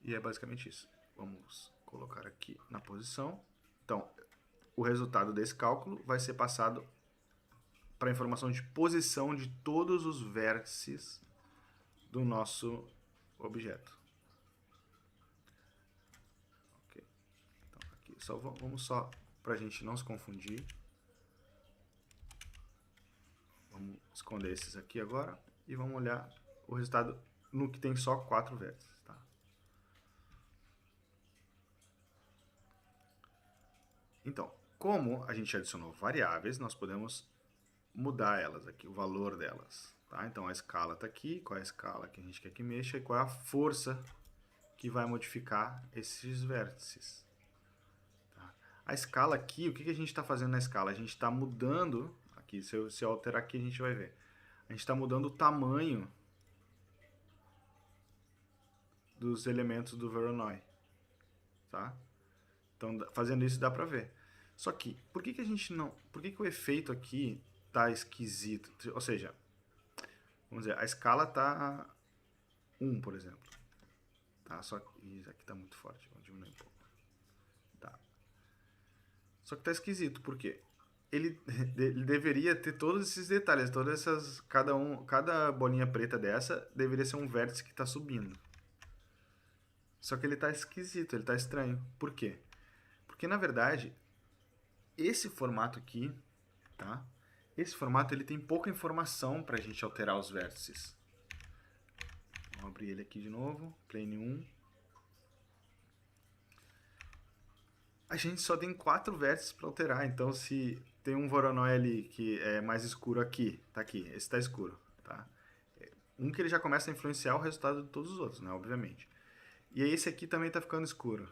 E é basicamente isso. Vamos colocar aqui na posição. Então, o resultado desse cálculo vai ser passado para a informação de posição de todos os vértices do nosso objeto. Ok. Então, aqui vamos só para a gente não se confundir. Vamos esconder esses aqui agora e vamos olhar o resultado no que tem só 4 vértices. Tá? Então, como a gente adicionou variáveis, nós podemos mudar elas aqui, o valor delas. Tá? Então, a escala está aqui, qual é a escala que a gente quer que mexa e qual é a força que vai modificar esses vértices. Tá? A escala aqui, o que a gente está fazendo na escala? A gente está mudando, aqui, se eu alterar aqui a gente vai ver, a gente está mudando o tamanho dos elementos do Voronoi. Tá? Então, fazendo isso dá para ver. Só que, por que a gente não... Por que o efeito aqui tá esquisito? Ou seja, vamos dizer, a escala tá 1, por exemplo. Tá? Só que isso aqui tá muito forte, vamos diminuir um pouco. Tá. Só que tá esquisito, por quê? Ele deveria ter todos esses detalhes, todas essas... Cada bolinha preta dessa deveria ser um vértice que tá subindo. Só que ele tá esquisito, ele tá estranho. Por quê? Porque, na verdade, esse formato aqui, tá? Esse formato ele tem pouca informação para a gente alterar os vértices. Vamos abrir ele aqui de novo, plane 1. A gente só tem 4 vértices para alterar, então se tem um Voronoi ali que é mais escuro aqui, tá aqui, esse está escuro, tá? Um que ele já começa a influenciar o resultado de todos os outros, né, obviamente. E aí esse aqui também está ficando escuro,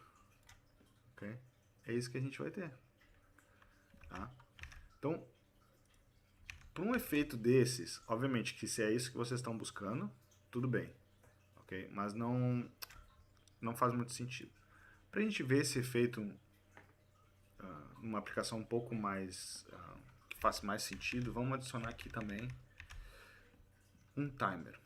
ok? É isso que a gente vai ter, tá? Então, para um efeito desses, obviamente que se é isso que vocês estão buscando, tudo bem, ok? Mas não faz muito sentido. Para a gente ver esse efeito numa aplicação um pouco mais que faça mais sentido, vamos adicionar aqui também um timer.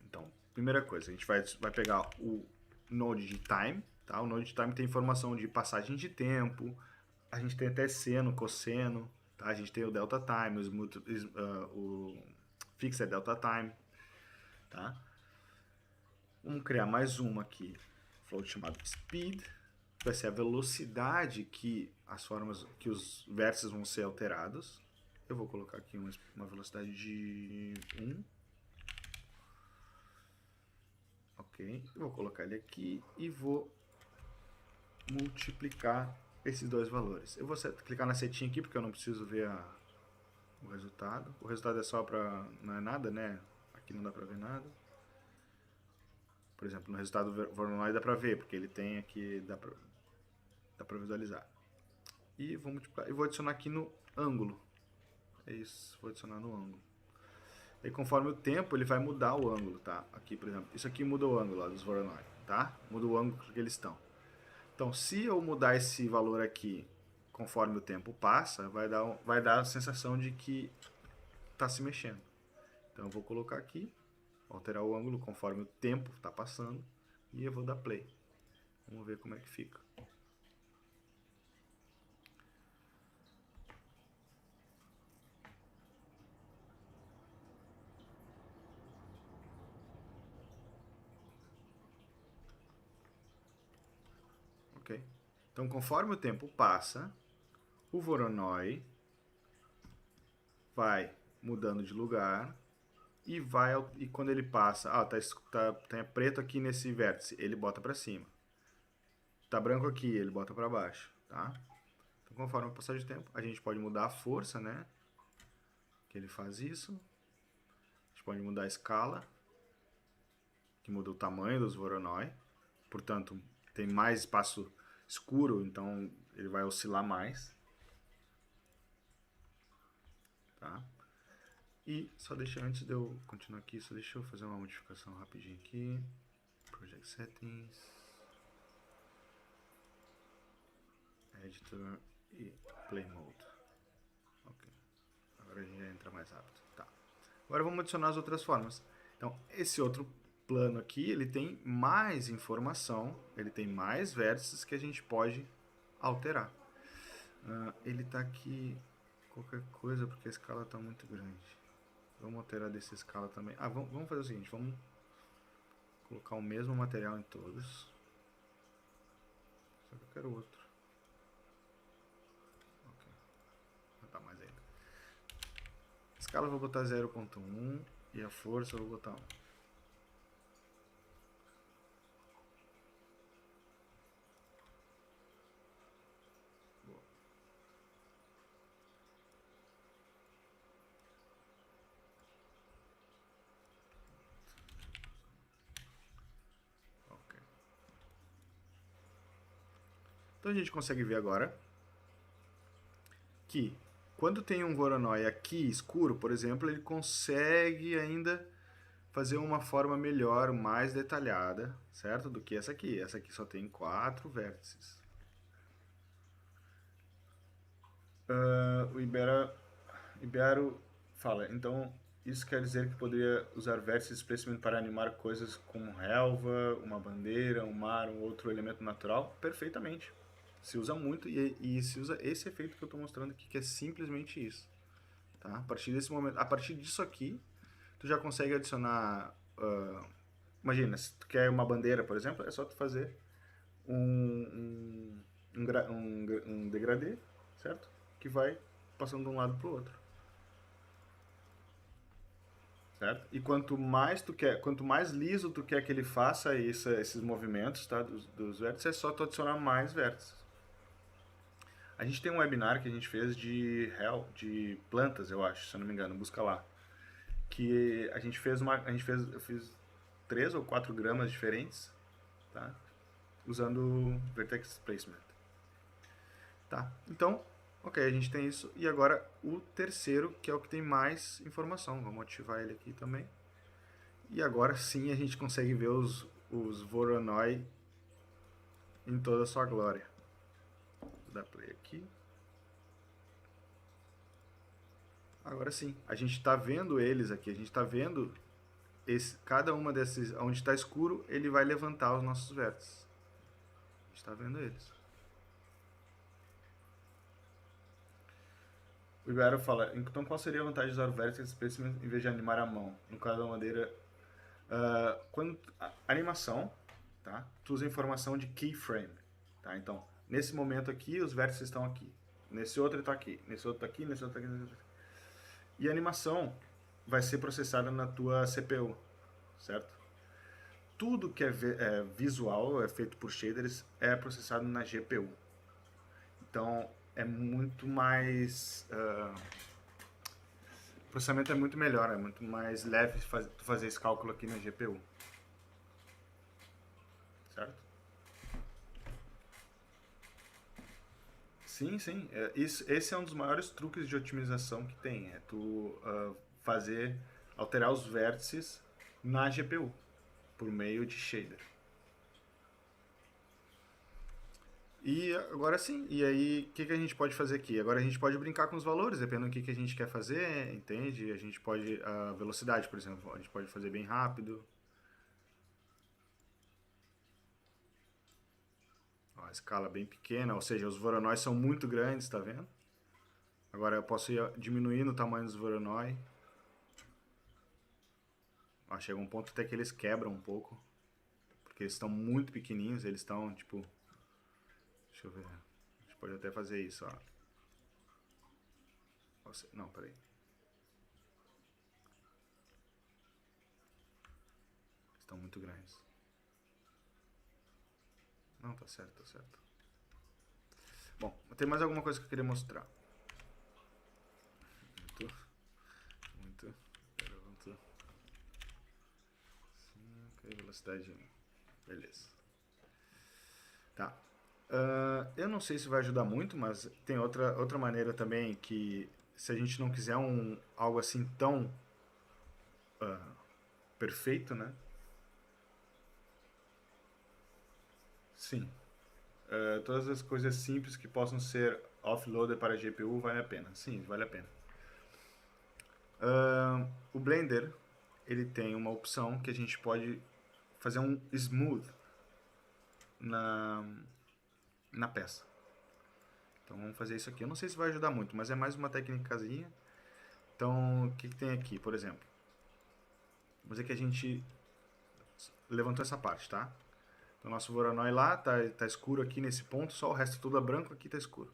Então, primeira coisa, a gente vai pegar o node de time, tá? O node de time tem informação de passagem de tempo, a gente tem até seno, cosseno, tá? A gente tem o delta time, o fixed delta time, tá? Vamos criar mais uma aqui, float chamado speed, vai ser a velocidade que que os vértices vão ser alterados. Eu vou colocar aqui uma velocidade de 1. Ok, eu vou colocar ele aqui e vou multiplicar esses dois valores. Eu vou clicar na setinha aqui porque eu não preciso ver o resultado. O resultado é só para... não é nada, né? Aqui não dá para ver nada. Por exemplo, no resultado do Voronoi dá para ver, porque ele tem aqui, dá para visualizar. E vou multiplicar, e vou adicionar aqui no ângulo. É isso, vou adicionar no ângulo. E conforme o tempo, ele vai mudar o ângulo, tá? Aqui, por exemplo, isso aqui muda o ângulo lá dos Voronoi, tá? Muda o ângulo que eles estão. Então, se eu mudar esse valor aqui conforme o tempo passa, vai dar a sensação de que está se mexendo. Então, eu vou colocar aqui, alterar o ângulo conforme o tempo está passando, e eu vou dar play. Vamos ver como é que fica. Ok? Então, conforme o tempo passa, o Voronoi vai mudando de lugar e quando ele passa, tá preto aqui nesse vértice, ele bota para cima. Tá branco aqui, ele bota para baixo, tá? Então, conforme o passar de tempo, a gente pode mudar a força, né? Que ele faz isso. A gente pode mudar a escala, que muda o tamanho dos Voronoi. Portanto, tem mais espaço escuro, então ele vai oscilar mais. Tá? E só deixa, antes de eu continuar aqui, só deixa eu fazer uma modificação rapidinho aqui. Project Settings. Editor e Play Mode. Ok. Agora a gente já entra mais rápido. Tá. Agora vamos adicionar as outras formas. Então, esse outro plano aqui, ele tem mais informação, ele tem mais vértices que a gente pode alterar. Ele está aqui qualquer coisa porque a escala está muito grande. Vamos alterar dessa escala também. Vamos fazer o seguinte, vamos colocar o mesmo material em todos. Só que eu quero outro. Ok. Não tá mais ainda. A escala eu vou botar 0.1 e a força eu vou botar 1. Então a gente consegue ver agora que quando tem um Voronoi aqui escuro, por exemplo, ele consegue ainda fazer uma forma melhor, mais detalhada, certo? Do que essa aqui. Essa aqui só tem 4 vértices. O Ibero fala, então isso quer dizer que poderia usar vértices especialmente para animar coisas como relva, uma bandeira, um mar, um outro elemento natural? Perfeitamente. Se usa muito e se usa esse efeito que eu estou mostrando aqui, que é simplesmente isso. Tá? A partir desse momento, a partir disso aqui, tu já consegue adicionar... imagina, se tu quer uma bandeira, por exemplo, é só tu fazer um degradê, certo? Que vai passando de um lado para o outro. Certo? E quanto mais liso tu quer que ele faça esses movimentos, tá? dos vértices, é só tu adicionar mais vértices. A gente tem um webinar que a gente fez de plantas, eu acho, se eu não me engano, busca lá. Que a gente fez eu fiz 3 ou 4 gramas diferentes, tá? Usando Vertex Placement. Tá? Então, ok, a gente tem isso. E agora o terceiro, que é o que tem mais informação. Vamos ativar ele aqui também. E agora sim a gente consegue ver os Voronoi em toda a sua glória. Vou dar play aqui. Agora sim, a gente está vendo eles aqui. A gente está vendo cada uma desses, onde está escuro, ele vai levantar os nossos vértices. A gente está vendo eles. O Ibero fala, então qual seria a vantagem de usar o Vertex Specimen em vez de animar a mão? No caso da madeira, animação, tá? Tu usa a informação de keyframe, tá? Então, nesse momento aqui, os vértices estão aqui. Nesse outro ele está aqui. Nesse outro está aqui, nesse outro está aqui, nesse outro tá aqui. E a animação vai ser processada na tua CPU, certo? Tudo que é visual, é feito por shaders, é processado na GPU. Então, é muito mais... o processamento é muito melhor, é muito mais leve fazer esse cálculo aqui na GPU. Certo? Sim, sim. Esse é um dos maiores truques de otimização que tem. É tu alterar os vértices na GPU, por meio de shader. E agora sim, e aí o que a gente pode fazer aqui? Agora a gente pode brincar com os valores, dependendo do que a gente quer fazer, entende? A gente pode, a velocidade, por exemplo, a gente pode fazer bem rápido. Ó, a escala bem pequena, ou seja, os voronóis são muito grandes, tá vendo? Agora eu posso ir diminuindo o tamanho dos voronoi. Ó, chega um ponto até que eles quebram um pouco, porque eles estão muito pequenininhos, eles estão tipo... Deixa eu ver, a gente pode até fazer isso, ó. Não, peraí. Estão muito grandes. Não, tá certo, tá certo. Bom, tem mais alguma coisa que eu queria mostrar. Muito. Ok, velocidade. Beleza. Tá. Eu não sei se vai ajudar muito, mas tem outra maneira também que, se a gente não quiser algo assim tão perfeito, né? Sim. Todas as coisas simples que possam ser offloaded para a GPU vale a pena. Sim, vale a pena. O Blender, ele tem uma opção que a gente pode fazer um smooth na peça. Então vamos fazer isso aqui. Eu não sei se vai ajudar muito, mas é mais uma técnicazinha. Então, o que tem aqui, por exemplo? Vamos dizer que a gente levantou essa parte, tá? Então, nosso Voronoi lá tá escuro aqui nesse ponto, só o resto tudo é branco, aqui tá escuro.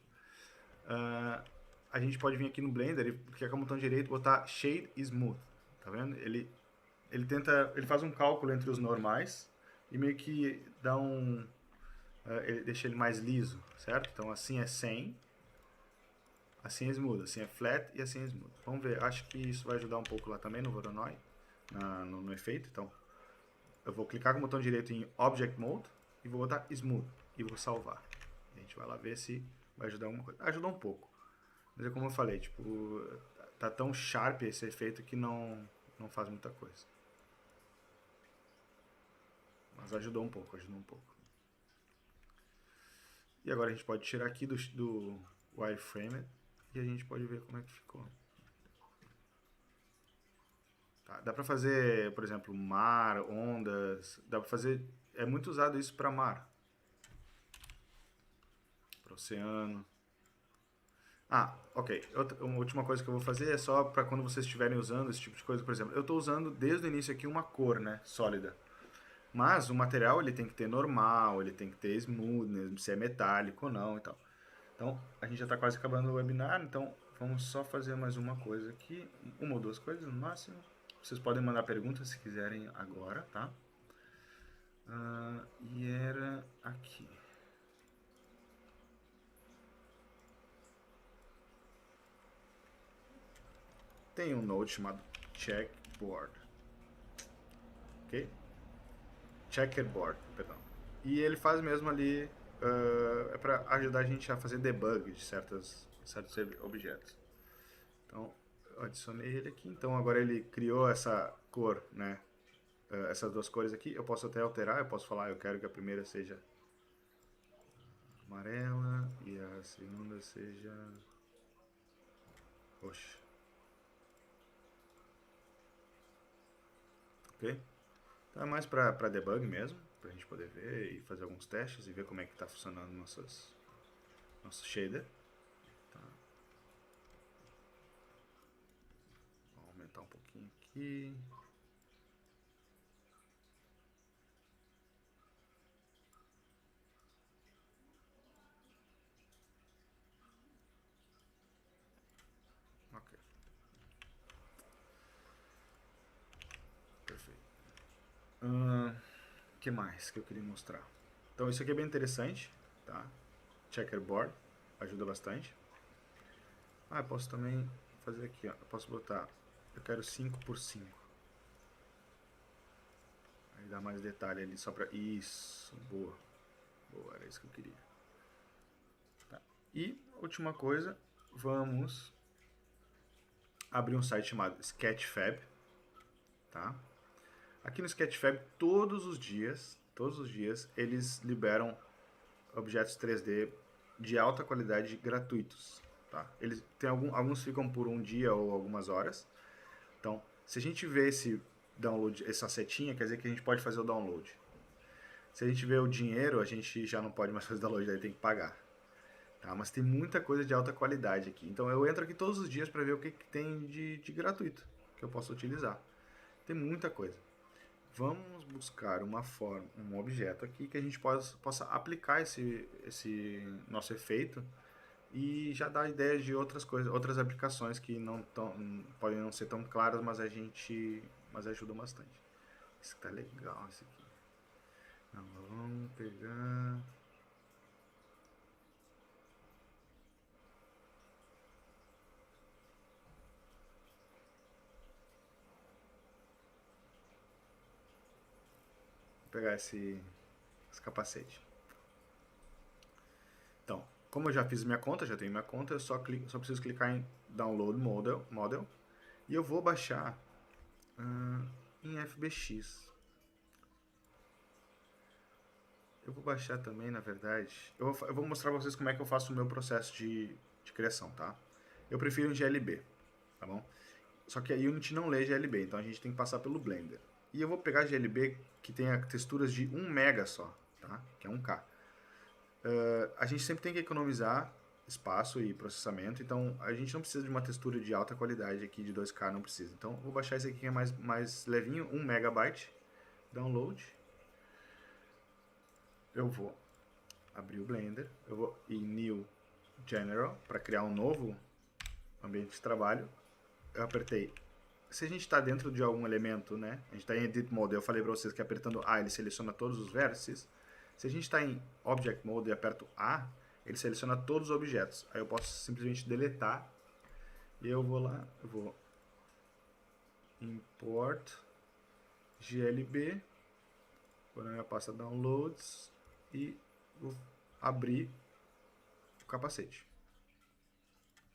A gente pode vir aqui no Blender e clicar com o botão direito e botar Shade Smooth, tá vendo? Ele faz um cálculo entre os normais e meio que dá ele deixa ele mais liso, certo? Então assim é 100, assim é smooth, assim é flat e assim é smooth. Vamos ver, acho que isso vai ajudar um pouco lá também no Voronoi, no efeito. Então eu vou clicar com o botão direito em Object Mode e vou botar Smooth e vou salvar. A gente vai lá ver se vai ajudar alguma coisa. Ajudou um pouco, mas é como eu falei, tipo, tá tão sharp esse efeito que não faz muita coisa. Mas ajudou um pouco, ajudou um pouco. E agora a gente pode tirar aqui do wireframe e a gente pode ver como é que ficou. Tá, dá pra fazer, por exemplo, mar, ondas, dá pra fazer, é muito usado isso para mar, para oceano. Ok. Uma última coisa que eu vou fazer é só para quando vocês estiverem usando esse tipo de coisa, por exemplo, eu estou usando desde o início aqui uma cor, né, sólida. Mas o material ele tem que ter normal, ele tem que ter smoothness, se é metálico ou não e tal. Então, a gente já está quase acabando o webinar, então vamos só fazer mais uma coisa aqui, uma ou duas coisas no máximo. Vocês podem mandar perguntas se quiserem agora, tá? E era aqui. Tem um node chamado checkboard, ok? Checkerboard, perdão. E ele faz mesmo ali, é para ajudar a gente a fazer debug de certos objetos. Então, eu adicionei ele aqui. Então, agora ele criou essa cor, né? Essas duas cores aqui. Eu posso até alterar, eu posso falar, eu quero que a primeira seja amarela e a segunda seja roxa. Ok? Então é mais para debug mesmo, para a gente poder ver e fazer alguns testes e ver como é que está funcionando nosso shader. Tá. Vou aumentar um pouquinho aqui. que mais que eu queria mostrar? Então isso aqui é bem interessante, tá? Checkerboard, ajuda bastante. Eu posso também fazer aqui, ó. Eu posso botar, eu quero 5x5. Aí dá mais detalhe ali só pra... Isso, boa. Boa, era isso que eu queria. Tá. E, última coisa, vamos abrir um site chamado Sketchfab, tá? Aqui no Sketchfab, todos os dias, eles liberam objetos 3D de alta qualidade gratuitos, tá? Eles tem alguns ficam por um dia ou algumas horas. Então, se a gente vê esse download, essa setinha, quer dizer que a gente pode fazer o download. Se a gente vê o dinheiro, a gente já não pode mais fazer o download, daí tem que pagar. Tá? Mas tem muita coisa de alta qualidade aqui. Então eu entro aqui todos os dias para ver o que tem de gratuito que eu posso utilizar. Tem muita coisa. Vamos buscar uma forma, um objeto aqui que a gente possa aplicar esse nosso efeito e já dar ideia de outras coisas, outras aplicações que podem não ser tão claras, mas ajudam bastante. Isso tá legal, esse aqui. Então, vamos pegar. Vou pegar esse capacete. Então, como eu já fiz minha conta, já tenho minha conta, eu só preciso clicar em Download Model e eu vou baixar em FBX. Eu vou baixar também, na verdade. Eu vou mostrar pra vocês como é que eu faço o meu processo de criação, tá? Eu prefiro em GLB, tá bom? Só que a Unity não lê GLB, então a gente tem que passar pelo Blender. E eu vou pegar GLB que tenha texturas de 1 mega só, tá? Que é 1K. A gente sempre tem que economizar espaço e processamento, então a gente não precisa de uma textura de alta qualidade aqui de 2K, não precisa. Então vou baixar esse aqui que é mais levinho, 1 megabyte, download. Eu vou abrir o Blender, eu vou em New General para criar um novo ambiente de trabalho. Eu apertei. Se a gente está dentro de algum elemento, né? A gente está em Edit Mode, eu falei para vocês que apertando A ele seleciona todos os vértices. Se a gente está em Object Mode e aperto A, ele seleciona todos os objetos. Aí eu posso simplesmente deletar. E eu vou lá, eu vou Import GLB, vou na minha pasta Downloads e vou abrir o capacete.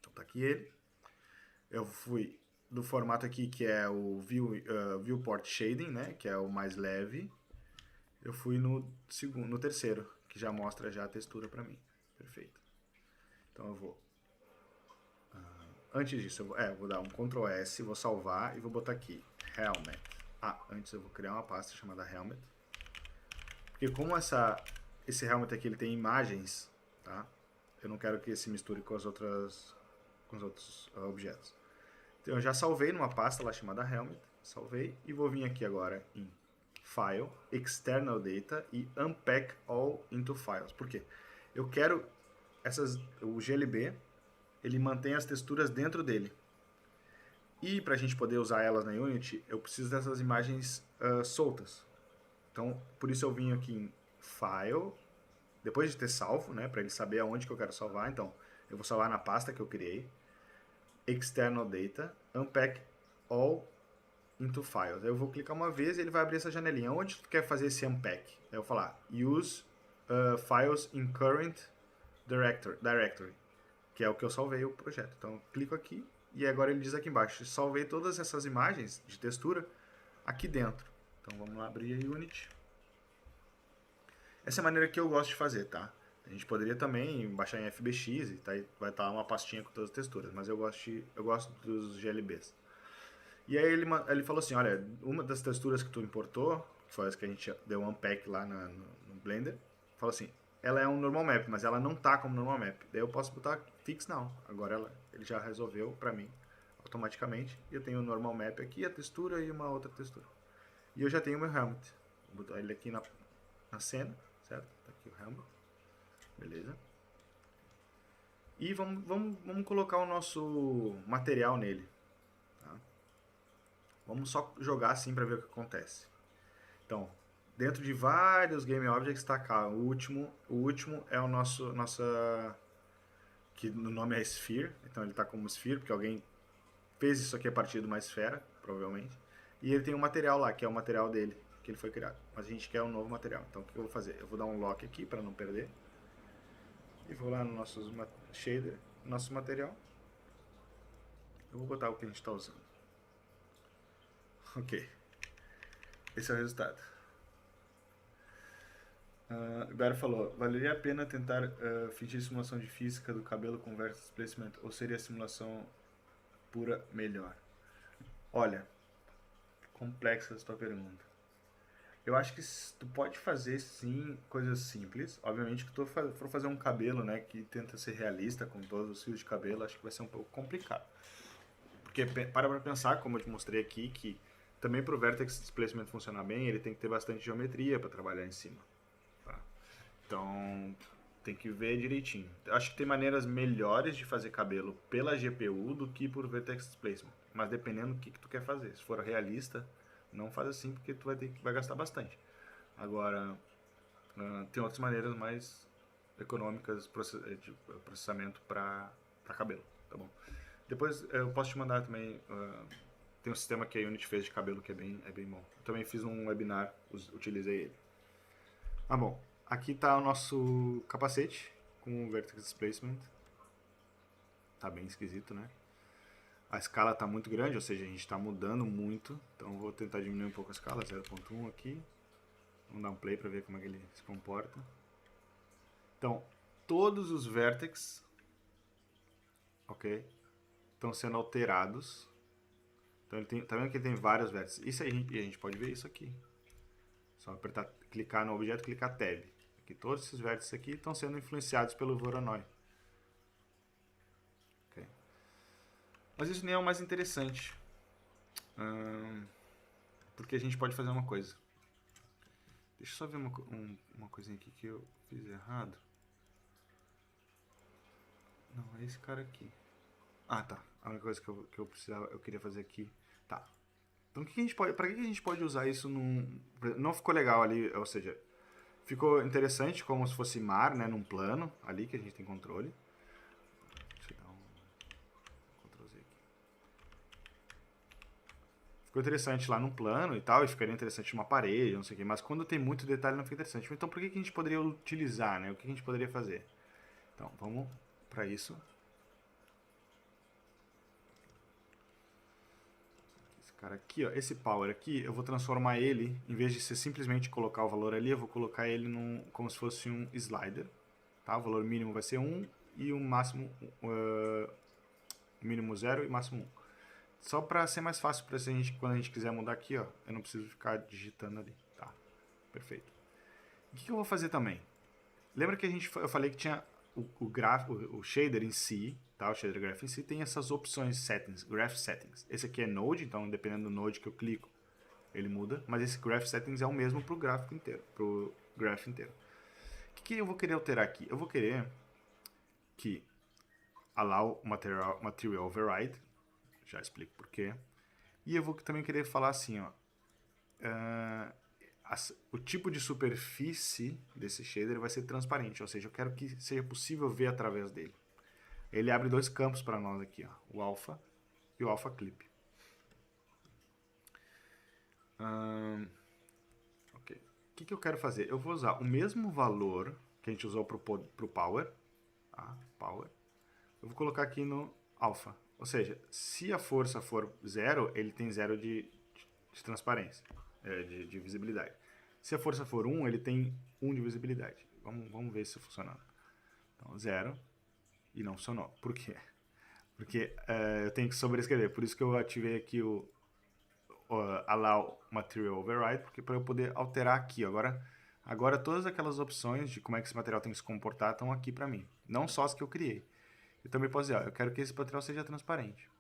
Então tá aqui ele. Eu fui do formato aqui que é o Viewport Shading, né? Que é o mais leve. Eu fui no terceiro, que já mostra já a textura pra mim. Perfeito. Então eu vou... antes disso, eu vou dar um Ctrl S, vou salvar e vou botar aqui, Helmet. Antes eu vou criar uma pasta chamada Helmet. Porque como esse Helmet aqui ele tem imagens, tá? Eu não quero que se misture com os outros objetos. Então eu já salvei numa pasta lá chamada Helmet, salvei e vou vir aqui agora em File, External Data e Unpack All into Files. Por quê? Eu quero o GLB, ele mantém as texturas dentro dele. E para a gente poder usar elas na Unity, eu preciso dessas imagens soltas. Então, por isso eu vim aqui em File, depois de ter salvo, né, para ele saber aonde que eu quero salvar. Então, eu vou salvar na pasta que eu criei, External Data, Unpack All into Files. Aí eu vou clicar uma vez e ele vai abrir essa janelinha. Onde tu quer fazer esse unpack? Aí eu vou falar Use Files in Current Directory, que é o que eu salvei o projeto. Então eu clico aqui e agora ele diz aqui embaixo, salvei todas essas imagens de textura aqui dentro. Então vamos lá abrir a Unity. Essa é a maneira que eu gosto de fazer, tá? A gente poderia também baixar em FBX e vai estar uma pastinha com todas as texturas, mas eu gosto dos GLBs. E aí ele falou assim, olha, uma das texturas que tu importou, que foi as que a gente deu um unpack lá no Blender, falou assim, ela é um normal map, mas ela não tá como normal map. Daí eu posso botar fix now. Agora ele já resolveu pra mim automaticamente. E eu tenho o normal map aqui, a textura e uma outra textura. E eu já tenho o meu helmet. Vou botar ele aqui na cena, certo? Tá aqui o helmet. Beleza. E vamos colocar o nosso material nele. Tá? Vamos só jogar assim para ver o que acontece. Então, dentro de vários Game Objects está cá. O último é o nossa, que no nome é Sphere, então ele está como Sphere, porque alguém fez isso aqui a partir de uma esfera, provavelmente. E ele tem um material lá, que é o material dele, que ele foi criado. Mas a gente quer um novo material. Então o que eu vou fazer? Eu vou dar um lock aqui para não perder. E vou lá no nosso shader, nosso material. Eu vou botar o que a gente está usando. Ok. Esse é o resultado. O Gara falou, valeria a pena tentar fingir simulação de física do cabelo com vertex displacement ou seria a simulação pura melhor? Olha, complexa essa tua pergunta. Eu acho que tu pode fazer sim coisas simples. Obviamente que tu for fazer um cabelo, né, que tenta ser realista com todos os fios de cabelo, acho que vai ser um pouco complicado. Porque para pensar, como eu te mostrei aqui, que também para o vertex displacement funcionar bem, ele tem que ter bastante geometria para trabalhar em cima. Tá? Então, tem que ver direitinho. Eu acho que tem maneiras melhores de fazer cabelo pela GPU do que por vertex displacement. Mas dependendo do que tu quer fazer. Se for realista, não faz assim porque tu vai gastar bastante. Agora, tem outras maneiras mais econômicas de processamento para cabelo, tá bom? Depois eu posso te mandar também, tem um sistema que a Unity fez de cabelo que é bem bom. Eu também fiz um webinar, utilizei ele. Ah, bom, aqui está o nosso capacete com o vertex displacement. Tá bem esquisito, né? A escala está muito grande, ou seja, a gente está mudando muito. Então vou tentar diminuir um pouco a escala, 0.1 aqui. Vamos dar um play para ver como é que ele se comporta. Então, todos os vértices, ok, estão sendo alterados. Então ele tem, tá vendo que ele tem vários vértices. Isso aí, a gente pode ver isso aqui. Só apertar, clicar no objeto, clicar Tab. Aqui, todos esses vértices aqui estão sendo influenciados pelo Voronoi. Okay. Mas isso nem é o mais interessante. Porque a gente pode fazer uma coisa. Deixa eu só ver uma coisinha aqui que eu fiz errado. Não, é esse cara aqui. Ah, tá. A única coisa que eu queria fazer aqui. Tá. Então, para que a gente pode usar isso num... Não ficou legal ali, ou seja, ficou interessante como se fosse mar, né, num plano ali que a gente tem controle. Deixa eu dar um Ctrl Z aqui. Ficou interessante lá num plano e tal, e ficaria interessante numa parede, não sei o que, mas quando tem muito detalhe não fica interessante. Então, por que a gente poderia utilizar, né? O que a gente poderia fazer? Então, vamos para isso. Cara, aqui, ó, esse power aqui, eu vou transformar ele, em vez de ser simplesmente colocar o valor ali, eu vou colocar ele como se fosse um slider, tá? O valor mínimo vai ser 1 e o máximo, mínimo 0 e máximo 1. Só para ser mais fácil para quando a gente quiser mudar aqui, ó, eu não preciso ficar digitando ali, tá? Perfeito. O que eu vou fazer também? Lembra que eu falei que tinha o shader em si, tá? O shader graph em si tem essas opções settings, graph settings. Esse aqui é node, então dependendo do node que eu clico, ele muda, mas esse graph settings é o mesmo para o gráfico inteiro, para o graph inteiro. O que eu vou querer alterar aqui? Eu vou querer que allow material override, já explico por quê. E eu vou também querer falar assim, ó, o tipo de superfície desse shader vai ser transparente, ou seja, eu quero que seja possível ver através dele. Ele abre dois campos para nós aqui, ó, o alpha e o alpha clip. Ok. O que eu quero fazer? Eu vou usar o mesmo valor que a gente usou para o power, tá? Power. Eu vou colocar aqui no alpha. Ou seja, se a força for 0, ele tem 0 de transparência, de visibilidade. Se a força for 1, ele tem 1 de visibilidade. Vamos ver se funcionando. Então, 0 e não funcionou. Por quê? Porque eu tenho que sobrescrever. Por isso que eu ativei aqui o Allow Material Override, porque para eu poder alterar aqui. Agora todas aquelas opções de como é que esse material tem que se comportar estão aqui para mim. Não só as que eu criei. Eu também posso dizer, eu quero que esse material seja transparente.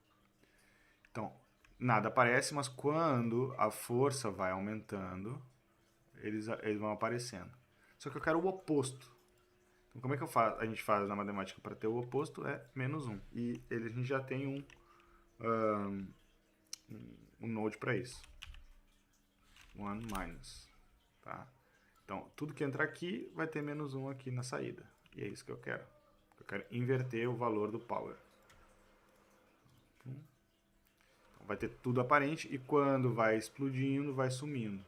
Então, nada aparece, mas quando a força vai aumentando, eles vão aparecendo. Só que eu quero o oposto. Então, como é que a gente faz na matemática para ter o oposto? É menos 1. E a gente já tem um node para isso. 1 minus. tá? Então, tudo que entrar aqui vai ter menos 1 aqui na saída. E é isso que eu quero. Eu quero inverter o valor do power. Então, vai ter tudo aparente e quando vai explodindo, vai sumindo.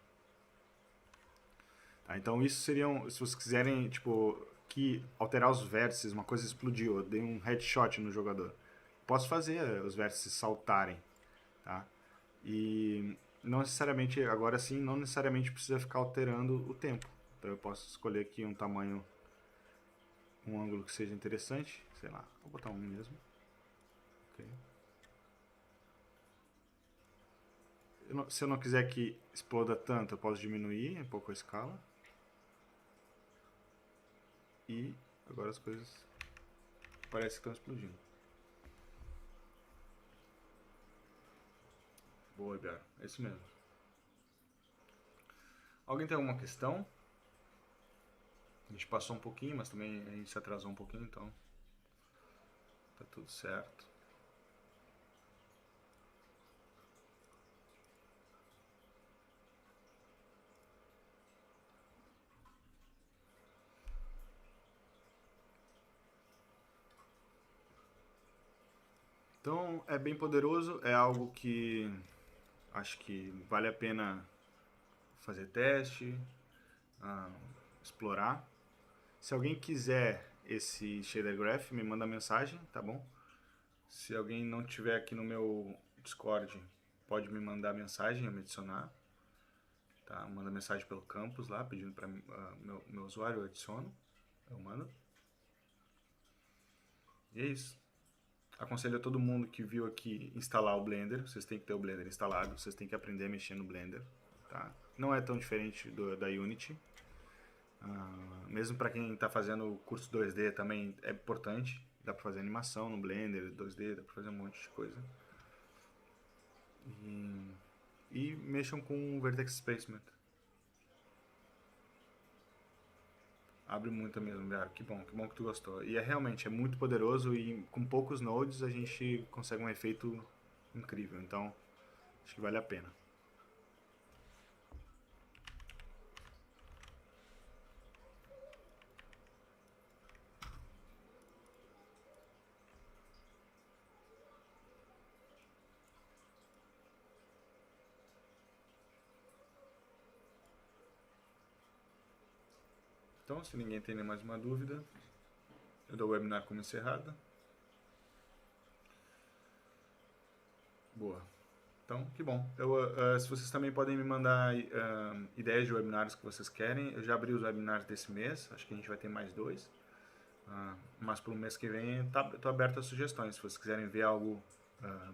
Tá, então isso seriam, se vocês quiserem, tipo, que alterar os vértices, uma coisa explodiu, eu dei um headshot no jogador. Posso fazer os vértices saltarem, tá? E não necessariamente, agora sim, não necessariamente precisa ficar alterando o tempo. Então eu posso escolher aqui um tamanho, um ângulo que seja interessante, sei lá, vou botar um mesmo. Okay. Se eu não quiser que exploda tanto, eu posso diminuir um pouco a escala. E agora as coisas parecem que estão explodindo. Boa, Ibiar. É isso mesmo. Alguém tem alguma questão? A gente passou um pouquinho, mas também a gente se atrasou um pouquinho, então tá tudo certo. Então é bem poderoso, é algo que acho que vale a pena fazer teste, explorar. Se alguém quiser esse shader graph, me manda mensagem, tá bom? Se alguém não tiver aqui no meu Discord, pode me mandar mensagem, eu me adicionar. Tá? Manda mensagem pelo campus lá, pedindo para meu usuário, eu adiciono, eu mando. E é isso. Aconselho a todo mundo que viu aqui instalar o Blender. Vocês têm que ter o Blender instalado, vocês têm que aprender a mexer no Blender. Tá? Não é tão diferente da Unity. Mesmo para quem está fazendo o curso 2D também é importante. Dá para fazer animação no Blender, 2D, dá para fazer um monte de coisa. E mexam com o Vertex Spacement. Abre muito mesmo, cara. Que bom que tu gostou. E é realmente, é muito poderoso e com poucos nodes a gente consegue um efeito incrível. Então, acho que vale a pena. Então, se ninguém tem mais uma dúvida, eu dou o webinar como encerrada. Boa. Então, que bom. Se vocês também podem me mandar ideias de webinars que vocês querem, eu já abri os webinars desse mês, acho que a gente vai ter mais 2. Mas para o mês que vem, estou aberto a sugestões. Se vocês quiserem ver algo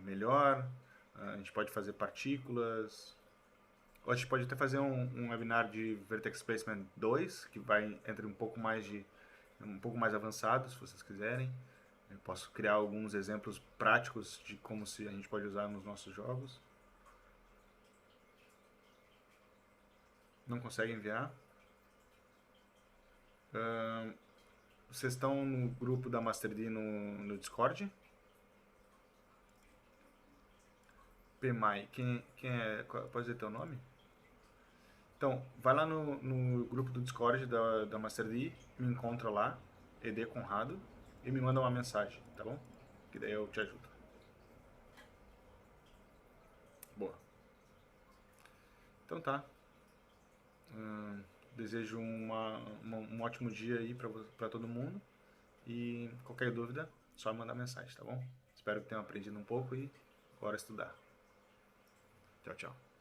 melhor, a gente pode fazer partículas. Ou a gente pode até fazer um webinar de Vertex Placement 2, que vai entre um pouco mais avançado, se vocês quiserem. Eu posso criar alguns exemplos práticos de como a gente pode usar nos nossos jogos. Não consegue enviar? Vocês estão no grupo da MasterD no Discord? PMI, quem é? Pode dizer teu nome? Então, vai lá no grupo do Discord da MasterD, me encontra lá, ED Conrado, e me manda uma mensagem, tá bom? Que daí eu te ajudo. Boa. Então tá. Desejo um ótimo dia aí pra todo mundo. E qualquer dúvida, só mandar mensagem, tá bom? Espero que tenham aprendido um pouco e bora estudar. Tchau, tchau.